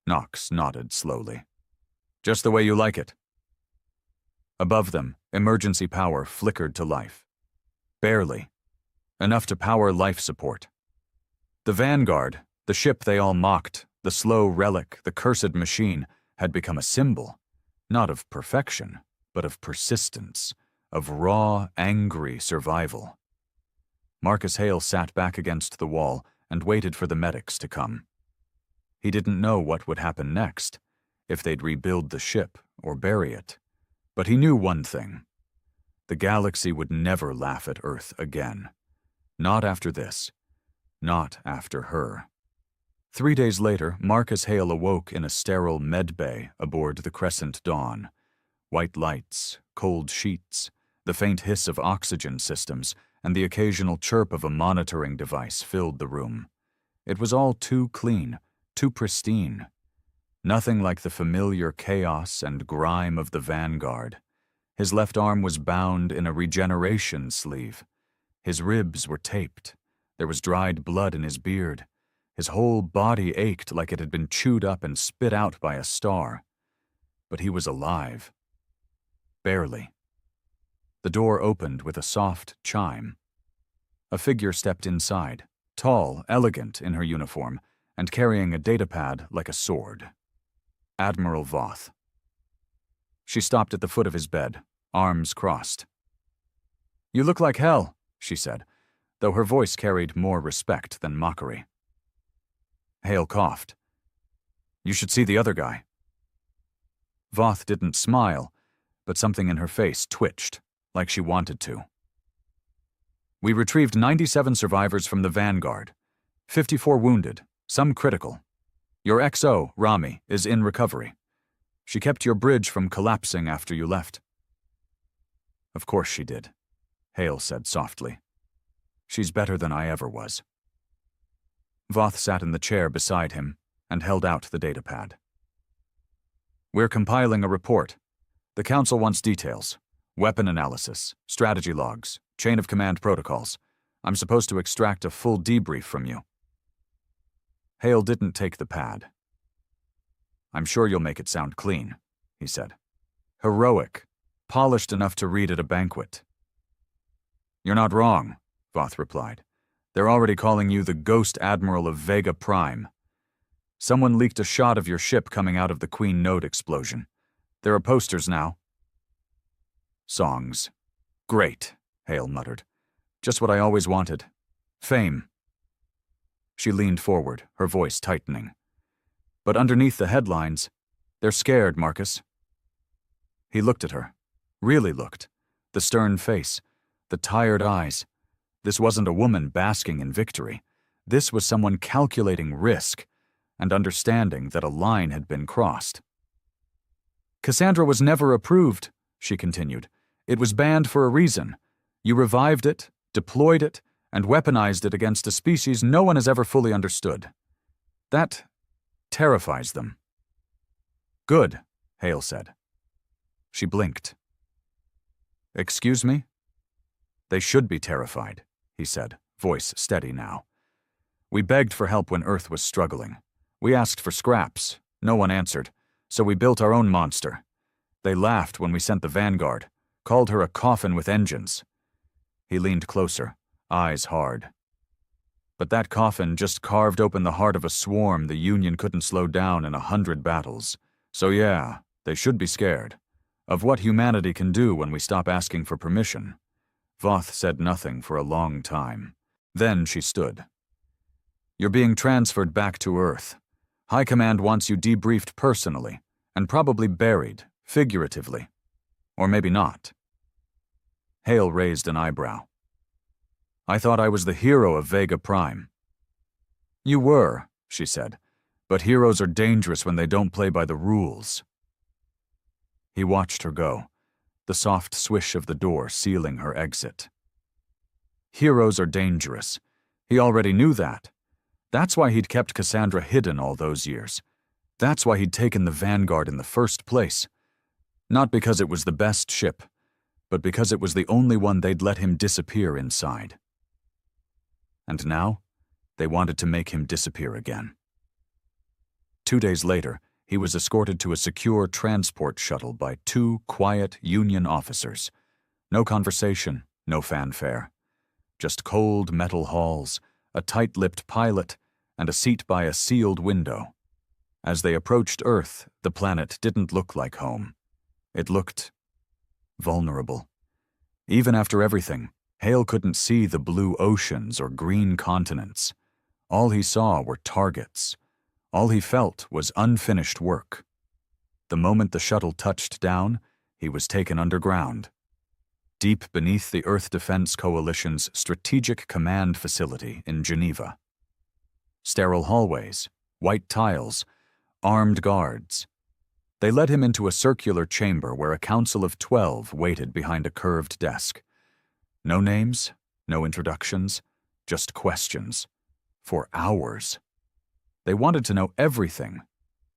Knox nodded slowly. "Just the way you like it." Above them, emergency power flickered to life. Barely. Enough to power life support. The Vanguard, the ship they all mocked, the slow relic, the cursed machine, had become a symbol. Not of perfection, but of persistence, of raw, angry survival. Marcus Hale sat back against the wall and waited for the medics to come. He didn't know what would happen next, if they'd rebuild the ship or bury it. But he knew one thing. The galaxy would never laugh at Earth again. Not after this. Not after her. 3 days later, Marcus Hale awoke in a sterile med bay aboard the Crescent Dawn. White lights, cold sheets, the faint hiss of oxygen systems, and the occasional chirp of a monitoring device filled the room. It was all too clean, too pristine. Nothing like the familiar chaos and grime of the Vanguard. His left arm was bound in a regeneration sleeve. His ribs were taped. There was dried blood in his beard. His whole body ached like it had been chewed up and spit out by a star. But he was alive. Barely. The door opened with a soft chime. A figure stepped inside, tall, elegant in her uniform, and carrying a datapad like a sword. Admiral Voth. She stopped at the foot of his bed, arms crossed. "You look like hell," she said, though her voice carried more respect than mockery. Hale coughed. "You should see the other guy." Voth didn't smile, but something in her face twitched, like she wanted to. "We retrieved 97 survivors from the Vanguard, 54 wounded, some critical. Your XO, Rami, is in recovery. She kept your bridge from collapsing after you left." "Of course she did," Hale said softly. "She's better than I ever was." Voth sat in the chair beside him and held out the datapad. "We're compiling a report. The Council wants details. Weapon analysis, strategy logs, chain of command protocols. I'm supposed to extract a full debrief from you." Hale didn't take the pad. "I'm sure you'll make it sound clean," he said. "Heroic, polished enough to read at a banquet." "You're not wrong," Voth replied. "They're already calling you the Ghost Admiral of Vega Prime. Someone leaked a shot of your ship coming out of the Queen Node explosion. There are posters now." "Songs. Great," Hale muttered. "Just what I always wanted. Fame." She leaned forward, her voice tightening. "But underneath the headlines, they're scared, Marcus." He looked at her. Really looked. The stern face. The tired eyes. This wasn't a woman basking in victory. This was someone calculating risk and understanding that a line had been crossed. "Cassandra was never approved," she continued. "It was banned for a reason. You revived it, deployed it, and weaponized it against a species no one has ever fully understood. That terrifies them." "Good," Hale said. She blinked. "Excuse me?" "They should be terrified," he said, voice steady now. "We begged for help when Earth was struggling. We asked for scraps. No one answered, so we built our own monster. They laughed when we sent the Vanguard, called her a coffin with engines." He leaned closer, eyes hard. "But that coffin just carved open the heart of a swarm the Union couldn't slow down in 100 battles. So yeah, they should be scared. Of what humanity can do when we stop asking for permission." Voth said nothing for a long time. Then she stood. "You're being transferred back to Earth. High Command wants you debriefed personally, and probably buried, figuratively. Or maybe not." Hale raised an eyebrow. "I thought I was the hero of Vega Prime." "You were," she said, "but heroes are dangerous when they don't play by the rules." He watched her go, the soft swish of the door sealing her exit. Heroes are dangerous. He already knew that. That's why he'd kept Cassandra hidden all those years. That's why he'd taken the Vanguard in the first place. Not because it was the best ship, but because it was the only one they'd let him disappear inside. And now, they wanted to make him disappear again. 2 days later, he was escorted to a secure transport shuttle by 2 quiet Union officers. No conversation, no fanfare. Just cold metal halls, a tight-lipped pilot, and a seat by a sealed window. As they approached Earth, the planet didn't look like home. It looked vulnerable. Even after everything, Hale couldn't see the blue oceans or green continents. All he saw were targets. All he felt was unfinished work. The moment the shuttle touched down, he was taken underground, deep beneath the Earth Defense Coalition's Strategic Command Facility in Geneva. Sterile hallways, white tiles, armed guards. They led him into a circular chamber where a council of 12 waited behind a curved desk. No names, no introductions, just questions. For hours. They wanted to know everything.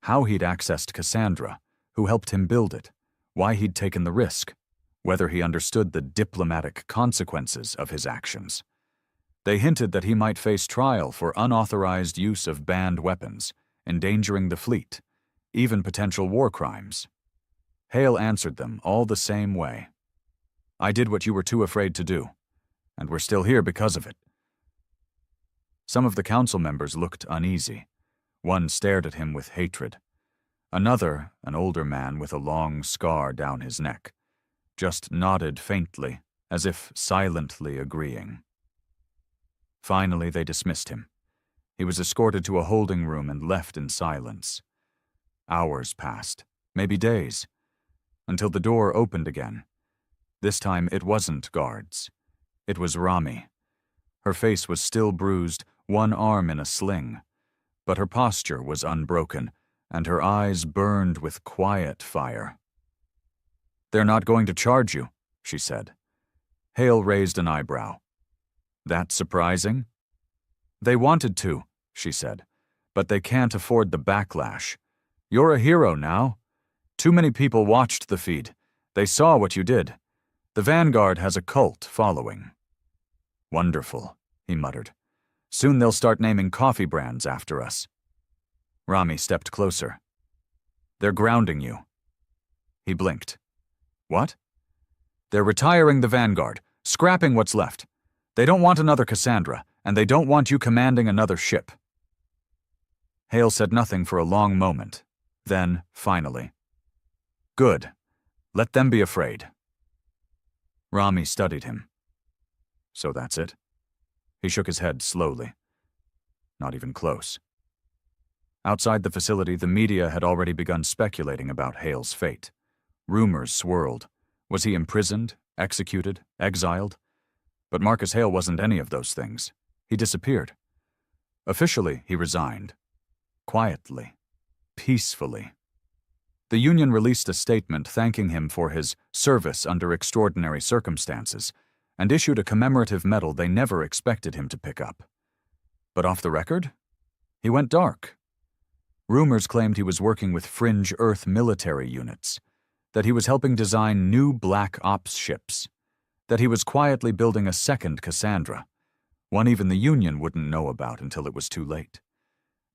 How he'd accessed Cassandra, who helped him build it, why he'd taken the risk, whether he understood the diplomatic consequences of his actions. They hinted that he might face trial for unauthorized use of banned weapons, endangering the fleet, even potential war crimes. Hale answered them all the same way. I did what you were too afraid to do, and we're still here because of it. Some of the council members looked uneasy. One stared at him with hatred. Another, an older man with a long scar down his neck, just nodded faintly, as if silently agreeing. Finally, they dismissed him. He was escorted to a holding room and left in silence. Hours passed, maybe days, until the door opened again. This time it wasn't guards. It was Rami. Her face was still bruised, one arm in a sling, but her posture was unbroken, and her eyes burned with quiet fire. They're not going to charge you, she said. Hale raised an eyebrow. That surprising? They wanted to, she said, but they can't afford the backlash. You're a hero now. Too many people watched the feed. They saw what you did. The Vanguard has a cult following. Wonderful, he muttered. Soon they'll start naming coffee brands after us. Rami stepped closer. They're grounding you. He blinked. What? They're retiring the Vanguard, scrapping what's left. They don't want another Cassandra, and they don't want you commanding another ship. Hale said nothing for a long moment. Then, finally, good. Let them be afraid. Rami studied him. So that's it? He shook his head slowly. Not even close. Outside the facility, the media had already begun speculating about Hale's fate. Rumors swirled. Was he imprisoned, executed, exiled? But Marcus Hale wasn't any of those things. He disappeared. Officially, he resigned. Quietly. Peacefully. The Union released a statement thanking him for his service under extraordinary circumstances and issued a commemorative medal they never expected him to pick up. But off the record, he went dark. Rumors claimed he was working with fringe Earth military units, that he was helping design new Black Ops ships, that he was quietly building a second Cassandra, one even the Union wouldn't know about until it was too late.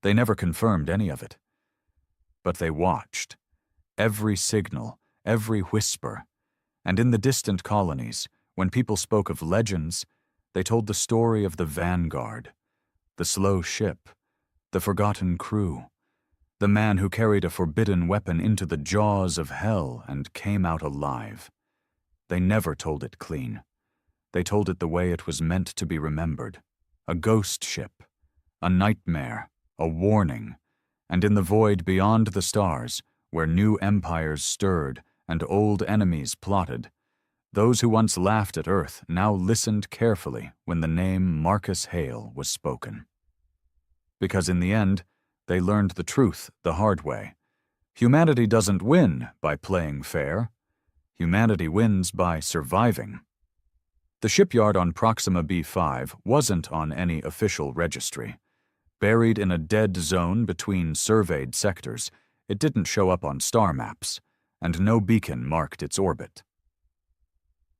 They never confirmed any of it. But they watched. Every signal, every whisper, and in the distant colonies, when people spoke of legends, they told the story of the Vanguard, the slow ship, the forgotten crew, the man who carried a forbidden weapon into the jaws of hell and came out alive. They never told it clean. They told it the way it was meant to be remembered. A ghost ship, a nightmare, a warning, and in the void beyond the stars, where new empires stirred and old enemies plotted, those who once laughed at Earth now listened carefully when the name Marcus Hale was spoken. Because in the end, they learned the truth the hard way. Humanity doesn't win by playing fair. Humanity wins by surviving. The shipyard on Proxima B5 wasn't on any official registry. Buried in a dead zone between surveyed sectors, it didn't show up on star maps, and no beacon marked its orbit.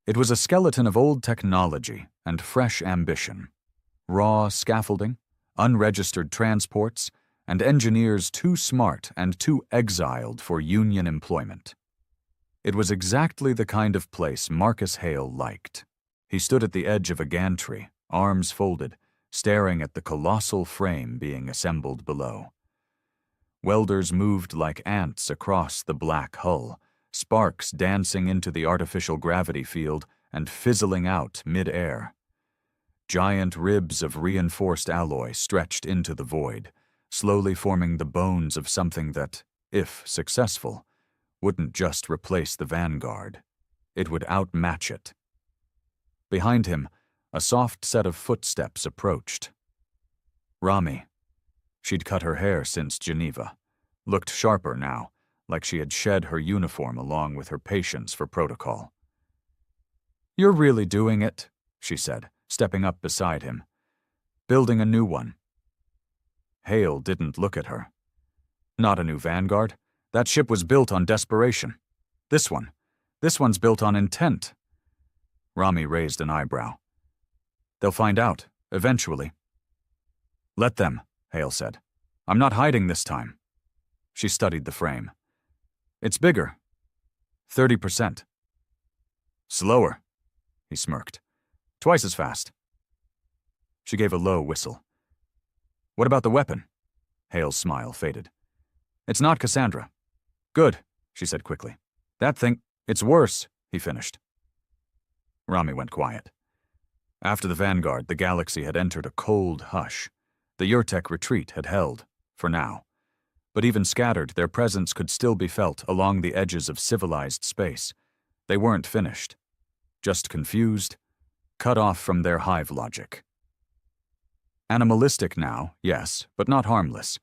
It was a skeleton of old technology and fresh ambition. Raw scaffolding, unregistered transports, and engineers too smart and too exiled for Union employment. It was exactly the kind of place Marcus Hale liked. He stood at the edge of a gantry, arms folded, staring at the colossal frame being assembled below. Welders moved like ants across the black hull, sparks dancing into the artificial gravity field and fizzling out mid-air. Giant ribs of reinforced alloy stretched into the void, slowly forming the bones of something that, if successful, wouldn't just replace the Vanguard. It would outmatch it. Behind him, a soft set of footsteps approached. Rami. She'd cut her hair since Geneva, looked sharper now, like she had shed her uniform along with her patience for protocol. "You're really doing it," she said, stepping up beside him. "Building a new one." Hale didn't look at her. "Not a new Vanguard. That ship was built on desperation. This one's built on intent." Rami raised an eyebrow. "They'll find out, eventually." "Let them," Hale said. "I'm not hiding this time." She studied the frame. "It's bigger. 30%. "Slower," he smirked. "Twice as fast." She gave a low whistle. "What about the weapon?" Hale's smile faded. "It's not Cassandra." "Good," she said quickly. "That thing, it's worse," he finished. Rami went quiet. After the Vanguard, the galaxy had entered a cold hush. The Yurtek retreat had held, for now. But even scattered, their presence could still be felt along the edges of civilized space. They weren't finished. Just confused, cut off from their hive logic. Animalistic now, yes, but not harmless.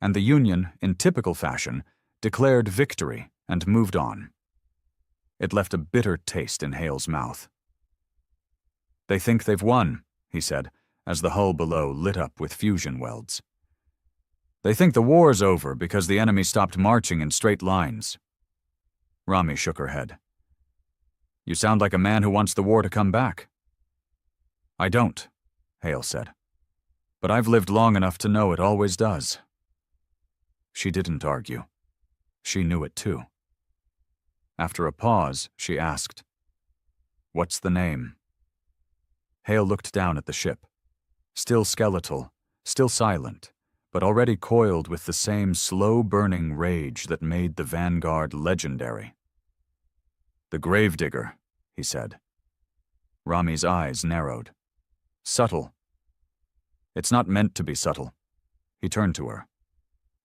And the Union, in typical fashion, declared victory and moved on. It left a bitter taste in Hale's mouth. "They think they've won," he said, as the hull below lit up with fusion welds. "They think the war's over because the enemy stopped marching in straight lines." Rami shook her head. "You sound like a man who wants the war to come back." "I don't," Hale said. "But I've lived long enough to know it always does." She didn't argue. She knew it too. After a pause, she asked, "What's the name?" Hale looked down at the ship. Still skeletal, still silent, but already coiled with the same slow-burning rage that made the Vanguard legendary. "The Gravedigger," he said. Rami's eyes narrowed. "Subtle." "It's not meant to be subtle." He turned to her.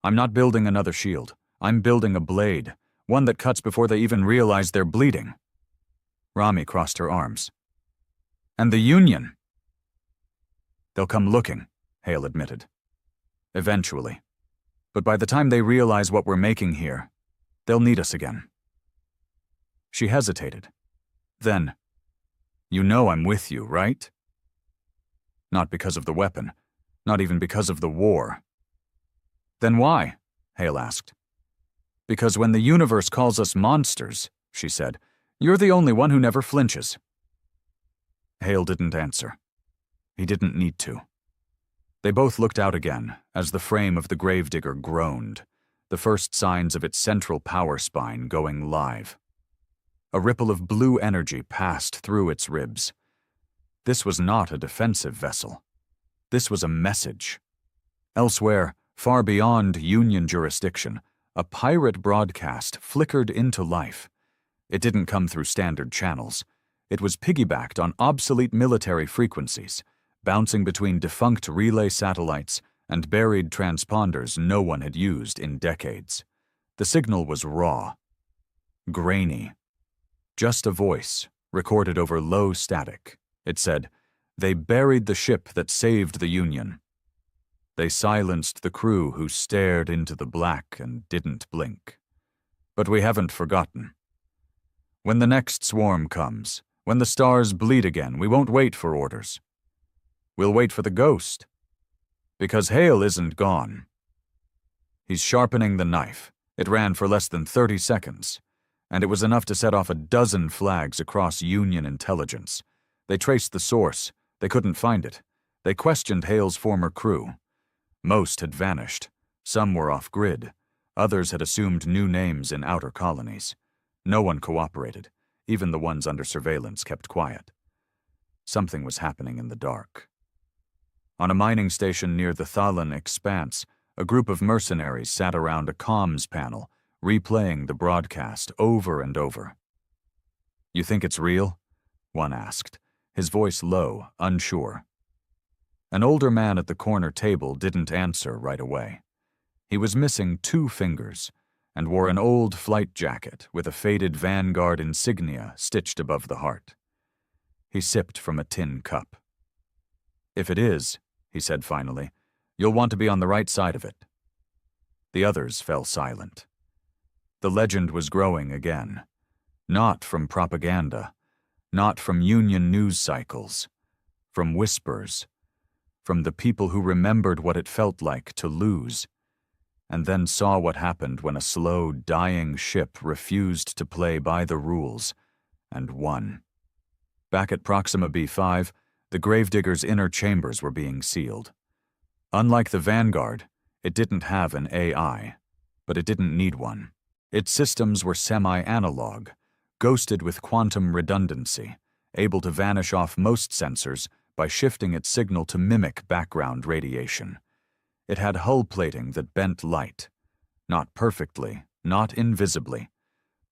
"I'm not building another shield. I'm building a blade, one that cuts before they even realize they're bleeding." Rami crossed her arms. "And the Union?" "They'll come looking," Hale admitted. "Eventually. But by the time they realize what we're making here, they'll need us again." She hesitated. Then, "You know I'm with you, right?" "Not because of the weapon. Not even because of the war." "Then why?" Hale asked. "Because when the universe calls us monsters," she said, "you're the only one who never flinches." Hale didn't answer. He didn't need to. They both looked out again as the frame of the Gravedigger groaned, the first signs of its central power spine going live. A ripple of blue energy passed through its ribs. This was not a defensive vessel. This was a message. Elsewhere, far beyond Union jurisdiction, a pirate broadcast flickered into life. It didn't come through standard channels. It was piggybacked on obsolete military frequencies, bouncing between defunct relay satellites and buried transponders no one had used in decades. The signal was raw, grainy. Just a voice, recorded over low static. It said, "They buried the ship that saved the Union. They silenced the crew who stared into the black and didn't blink. But we haven't forgotten. When the next swarm comes, when the stars bleed again, we won't wait for orders. We'll wait for the ghost. Because Hale isn't gone. He's sharpening the knife. It ran for less than 30 seconds. And it was enough to set off a dozen flags across Union intelligence. They traced the source. They couldn't find it. They questioned Hale's former crew. Most had vanished. Some were off-grid. Others had assumed new names in outer colonies. No one cooperated. Even the ones under surveillance kept quiet. Something was happening in the dark. On a mining station near the Thalan Expanse, a group of mercenaries sat around a comms panel, replaying the broadcast over and over. "You think it's real?" one asked, his voice low, unsure. An older man at the corner table didn't answer right away. He was missing 2 fingers and wore an old flight jacket with a faded Vanguard insignia stitched above the heart. He sipped from a tin cup. "If it is," he said finally, "you'll want to be on the right side of it." The others fell silent. The legend was growing again. Not from propaganda, not from Union news cycles, from whispers, from the people who remembered what it felt like to lose, and then saw what happened when a slow, dying ship refused to play by the rules and won. Back at Proxima B5, the Gravedigger's inner chambers were being sealed. Unlike the Vanguard, it didn't have an AI, but it didn't need one. Its systems were semi-analog, ghosted with quantum redundancy, able to vanish off most sensors by shifting its signal to mimic background radiation. It had hull plating that bent light, not perfectly, not invisibly,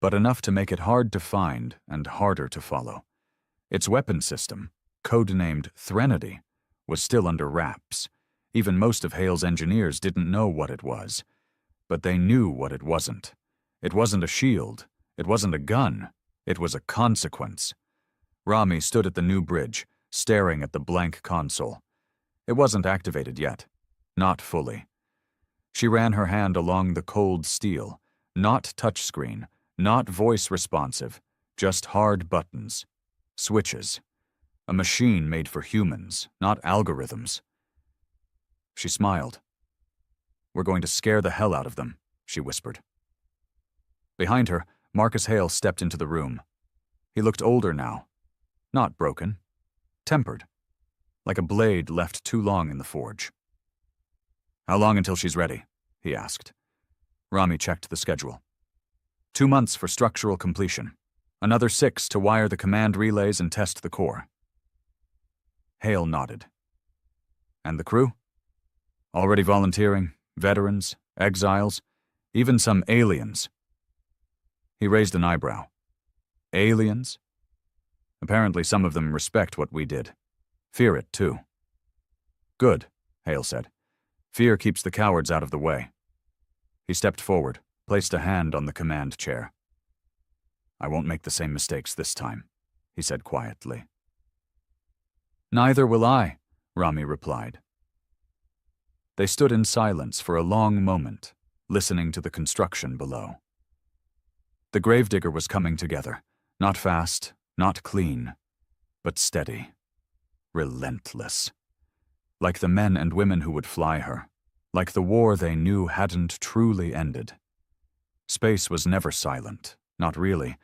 but enough to make it hard to find and harder to follow. Its weapon system, codenamed Threnody, was still under wraps. Even most of Hale's engineers didn't know what it was. But they knew what it wasn't. It wasn't a shield. It wasn't a gun. It was a consequence. Rami stood at the new bridge, staring at the blank console. It wasn't activated yet. Not fully. She ran her hand along the cold steel. Not touchscreen, not voice responsive, just hard buttons. Switches. A machine made for humans, not algorithms. She smiled. "We're going to scare the hell out of them," she whispered. Behind her, Marcus Hale stepped into the room. He looked older now. Not broken. Tempered. Like a blade left too long in the forge. "How long until she's ready?" he asked. Rami checked the schedule. 2 months for structural completion. Another 6 to wire the command relays and test the core. Hale nodded. "And the crew? Already volunteering, veterans, exiles, even some aliens." He raised an eyebrow. "Aliens? Apparently some of them respect what we did. Fear it, too." "Good," Hale said. "Fear keeps the cowards out of the way." He stepped forward, placed a hand on the command chair. "I won't make the same mistakes this time," he said quietly. "Neither will I," Rami replied. They stood in silence for a long moment, listening to the construction below. The Gravedigger was coming together, not fast, not clean, but steady, relentless. Like the men and women who would fly her, like the war they knew hadn't truly ended. Space was never silent, not really.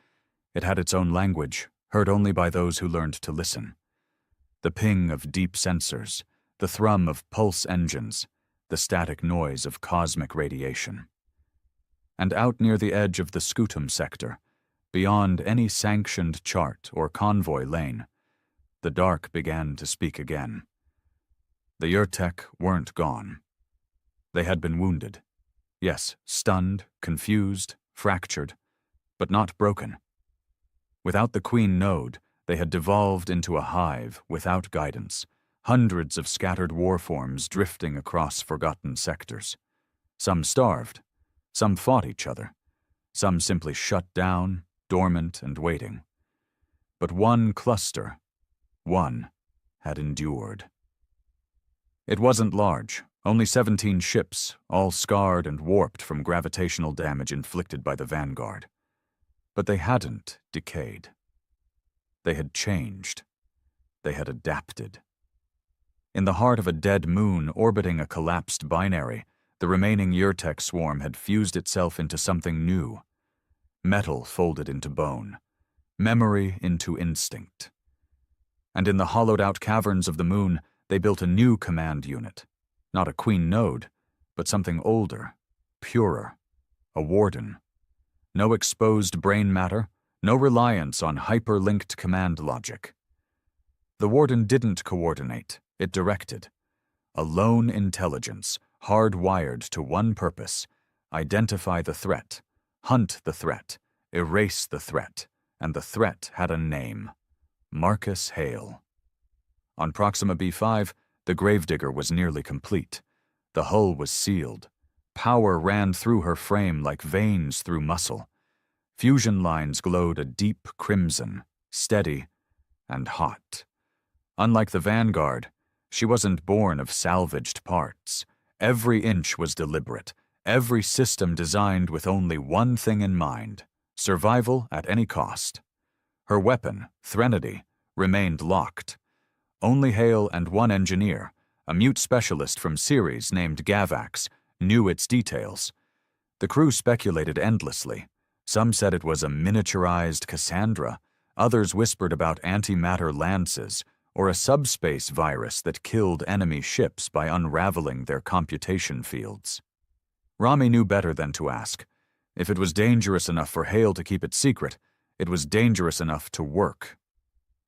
It had its own language, heard only by those who learned to listen. The ping of deep sensors, the thrum of pulse engines, the static noise of cosmic radiation. And out near the edge of the scutum sector, beyond any sanctioned chart or convoy lane, the dark began to speak again. The Urtek weren't gone. They had been wounded. Yes, stunned, confused, fractured, but not broken. Without the Queen node, they had devolved into a hive without guidance, hundreds of scattered warforms drifting across forgotten sectors. Some starved, some fought each other, some simply shut down, dormant and waiting. But one cluster, one, had endured. It wasn't large, only 17 ships, all scarred and warped from gravitational damage inflicted by the Vanguard. But they hadn't decayed. They had changed. They had adapted. In the heart of a dead moon orbiting a collapsed binary, the remaining Urtek swarm had fused itself into something new. Metal folded into bone. Memory into instinct. And in the hollowed-out caverns of the moon, they built a new command unit. Not a Queen node, but something older, purer, a warden. No exposed brain matter, no reliance on hyperlinked command logic. The warden didn't coordinate, it directed. A lone intelligence, hardwired to one purpose: identify the threat, hunt the threat, erase the threat, and the threat had a name. Marcus Hale. On Proxima B5, the gravedigger was nearly complete. The hull was sealed. Power ran through her frame like veins through muscle. Fusion lines glowed a deep crimson, steady and hot. Unlike the Vanguard, she wasn't born of salvaged parts. Every inch was deliberate, every system designed with only one thing in mind: survival at any cost. Her weapon, Threnody, remained locked. Only Hale and one engineer, a mute specialist from Ceres named Gavax, knew its details. The crew speculated endlessly. Some said it was a miniaturized Cassandra. Others whispered about antimatter lances, or a subspace virus that killed enemy ships by unraveling their computation fields. Rami knew better than to ask. If it was dangerous enough for Hale to keep it secret, it was dangerous enough to work.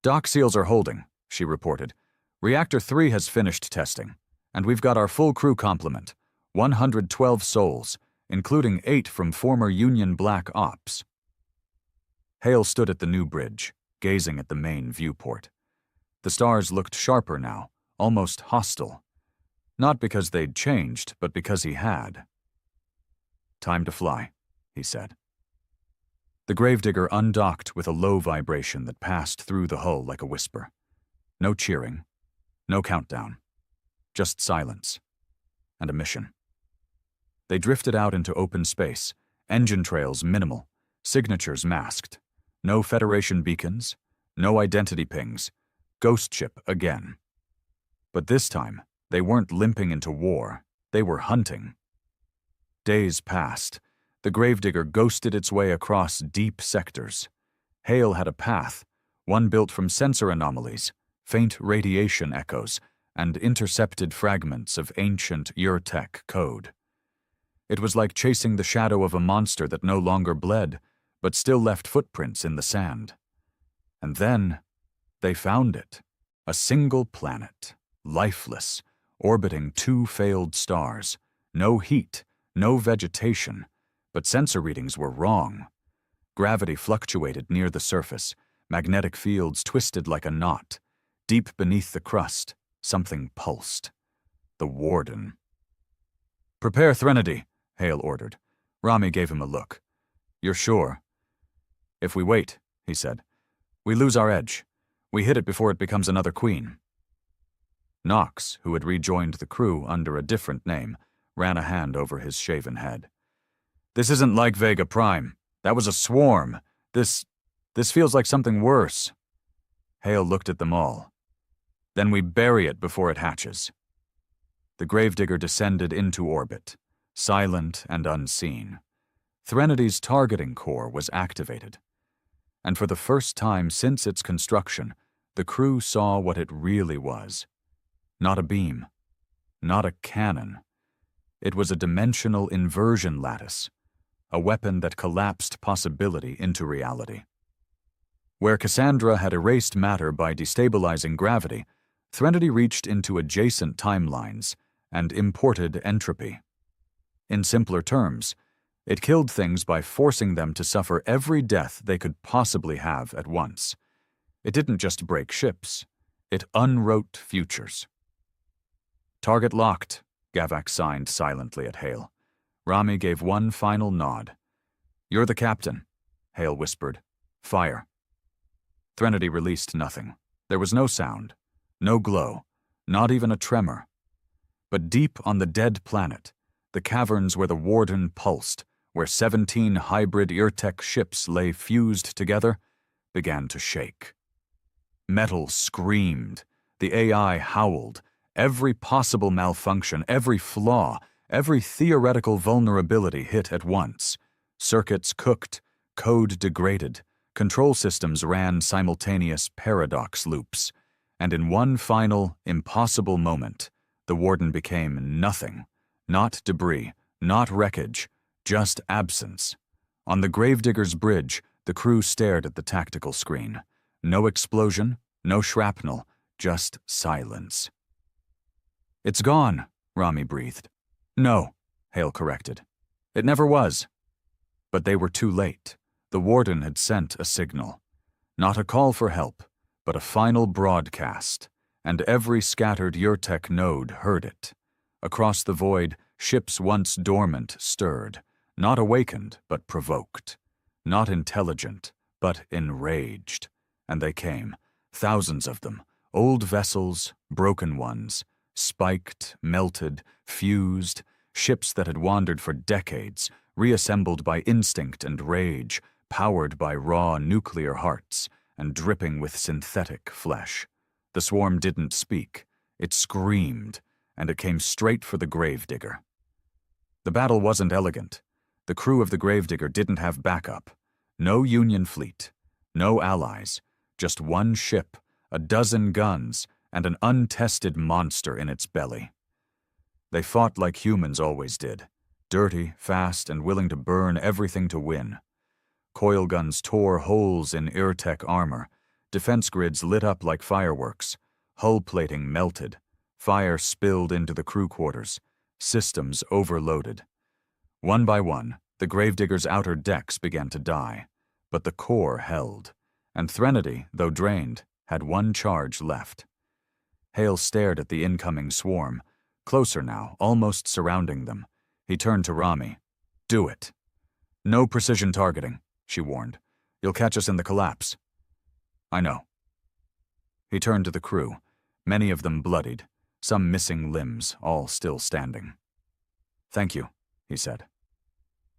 "Dock seals are holding," she reported. "Reactor 3 has finished testing, and we've got our full crew complement, 112 souls, including 8 from former Union Black Ops." Hale stood at the new bridge, gazing at the main viewport. The stars looked sharper now, almost hostile. Not because they'd changed, but because he had. "Time to fly," he said. The gravedigger undocked with a low vibration that passed through the hull like a whisper. No cheering, no countdown, just silence and a mission. They drifted out into open space, engine trails minimal, signatures masked. No Federation beacons, no identity pings. Ghost ship again. But this time, they weren't limping into war. They were hunting. Days passed. The gravedigger ghosted its way across deep sectors. Hale had a path, one built from sensor anomalies, faint radiation echoes, and intercepted fragments of ancient Urtech code. It was like chasing the shadow of a monster that no longer bled, but still left footprints in the sand. And then they found it. A single planet, lifeless, orbiting 2 failed stars. No heat, no vegetation, but sensor readings were wrong. Gravity fluctuated near the surface, magnetic fields twisted like a knot. Deep beneath the crust, something pulsed. The Warden. "Prepare Threnody," Hale ordered. Rami gave him a look. "You're sure?" "If we wait," he said, "we lose our edge. We hit it before it becomes another queen." Knox, who had rejoined the crew under a different name, ran a hand over his shaven head. "This isn't like Vega Prime. That was a swarm. This feels like something worse." Hale looked at them all. "Then we bury it before it hatches." The gravedigger descended into orbit, silent and unseen. Threnodi's targeting core was activated. And for the first time since its construction, the crew saw what it really was. Not a beam, not a cannon. It was a dimensional inversion lattice, a weapon that collapsed possibility into reality. Where Cassandra had erased matter by destabilizing gravity, Threnody reached into adjacent timelines and imported entropy. In simpler terms, it killed things by forcing them to suffer every death they could possibly have at once. It didn't just break ships, it unwrote futures. "Target locked," Gavax signed silently at Hale. Rami gave one final nod. "You're the captain," Hale whispered. "Fire." Threnody released nothing. There was no sound, no glow, not even a tremor. But deep on the dead planet, the caverns where the Warden pulsed, where 17 hybrid Urtech ships lay fused together, began to shake. Metal screamed. The AI howled. Every possible malfunction, every flaw, every theoretical vulnerability hit at once. Circuits cooked, code degraded, control systems ran simultaneous paradox loops. And in one final, impossible moment, the Warden became nothing. Not debris, not wreckage, just absence. On the Gravedigger's bridge, the crew stared at the tactical screen. No explosion, no shrapnel, just silence. "It's gone," Rami breathed. "No," Hale corrected. "It never was." But they were too late. The warden had sent a signal. Not a call for help, but a final broadcast, and every scattered Yurtek node heard it. Across the void, ships once dormant stirred, not awakened, but provoked, not intelligent, but enraged. And they came, thousands of them, old vessels, broken ones, spiked, melted, fused, ships that had wandered for decades, reassembled by instinct and rage, powered by raw nuclear hearts, and dripping with synthetic flesh. The swarm didn't speak. It screamed, and it came straight for the gravedigger. The battle wasn't elegant. The crew of the gravedigger didn't have backup. No Union fleet, no allies, just one ship, a dozen guns, and an untested monster in its belly. They fought like humans always did, dirty, fast, and willing to burn everything to win. Coil guns tore holes in Yurtek armor, defense grids lit up like fireworks, hull plating melted, fire spilled into the crew quarters, systems overloaded. One by one, the gravedigger's outer decks began to die, but the core held, and Threnody, though drained, had one charge left. Hale stared at the incoming swarm, closer now, almost surrounding them. He turned to Rami. "Do it." "No precision targeting," she warned. "You'll catch us in the collapse." "I know." He turned to the crew, many of them bloodied, some missing limbs, all still standing. "Thank you," he said.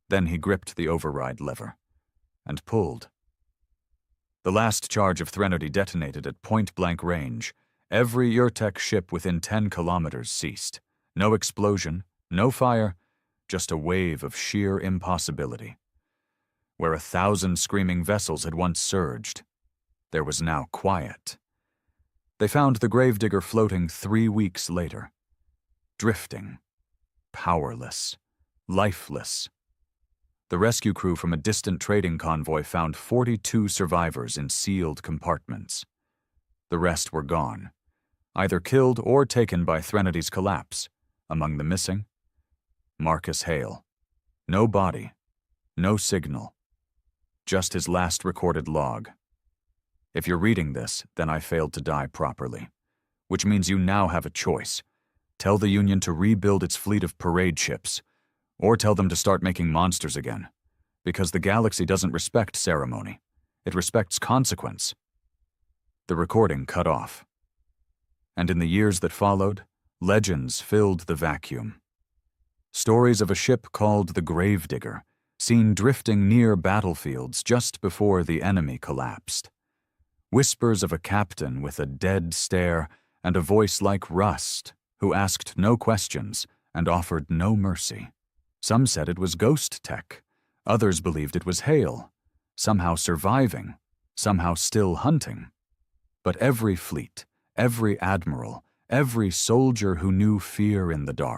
Then he gripped the override lever and pulled. The last charge of Threnody detonated at point-blank range. Every Yurtek ship within 10 kilometers ceased. No explosion, no fire, just a wave of sheer impossibility. Where 1,000 screaming vessels had once surged, there was now quiet. They found the gravedigger floating 3 weeks later. Drifting. Powerless. Lifeless. The rescue crew from a distant trading convoy found 42 survivors in sealed compartments. The rest were gone, either killed or taken by Threnady's collapse. Among the missing, Marcus Hale. No body, no signal, just his last recorded log. If you're reading this, then I failed to die properly, which means you now have a choice. Tell the Union to rebuild its fleet of parade ships, or tell them to start making monsters again, because the galaxy doesn't respect ceremony. It respects consequence. The recording cut off. And in the years that followed, legends filled the vacuum. Stories of a ship called the Gravedigger, seen drifting near battlefields just before the enemy collapsed. Whispers of a captain with a dead stare and a voice like rust, who asked no questions and offered no mercy. Some said it was ghost tech. Others believed it was Hale, somehow surviving, somehow still hunting. But every fleet, every admiral, every soldier who knew fear in the dark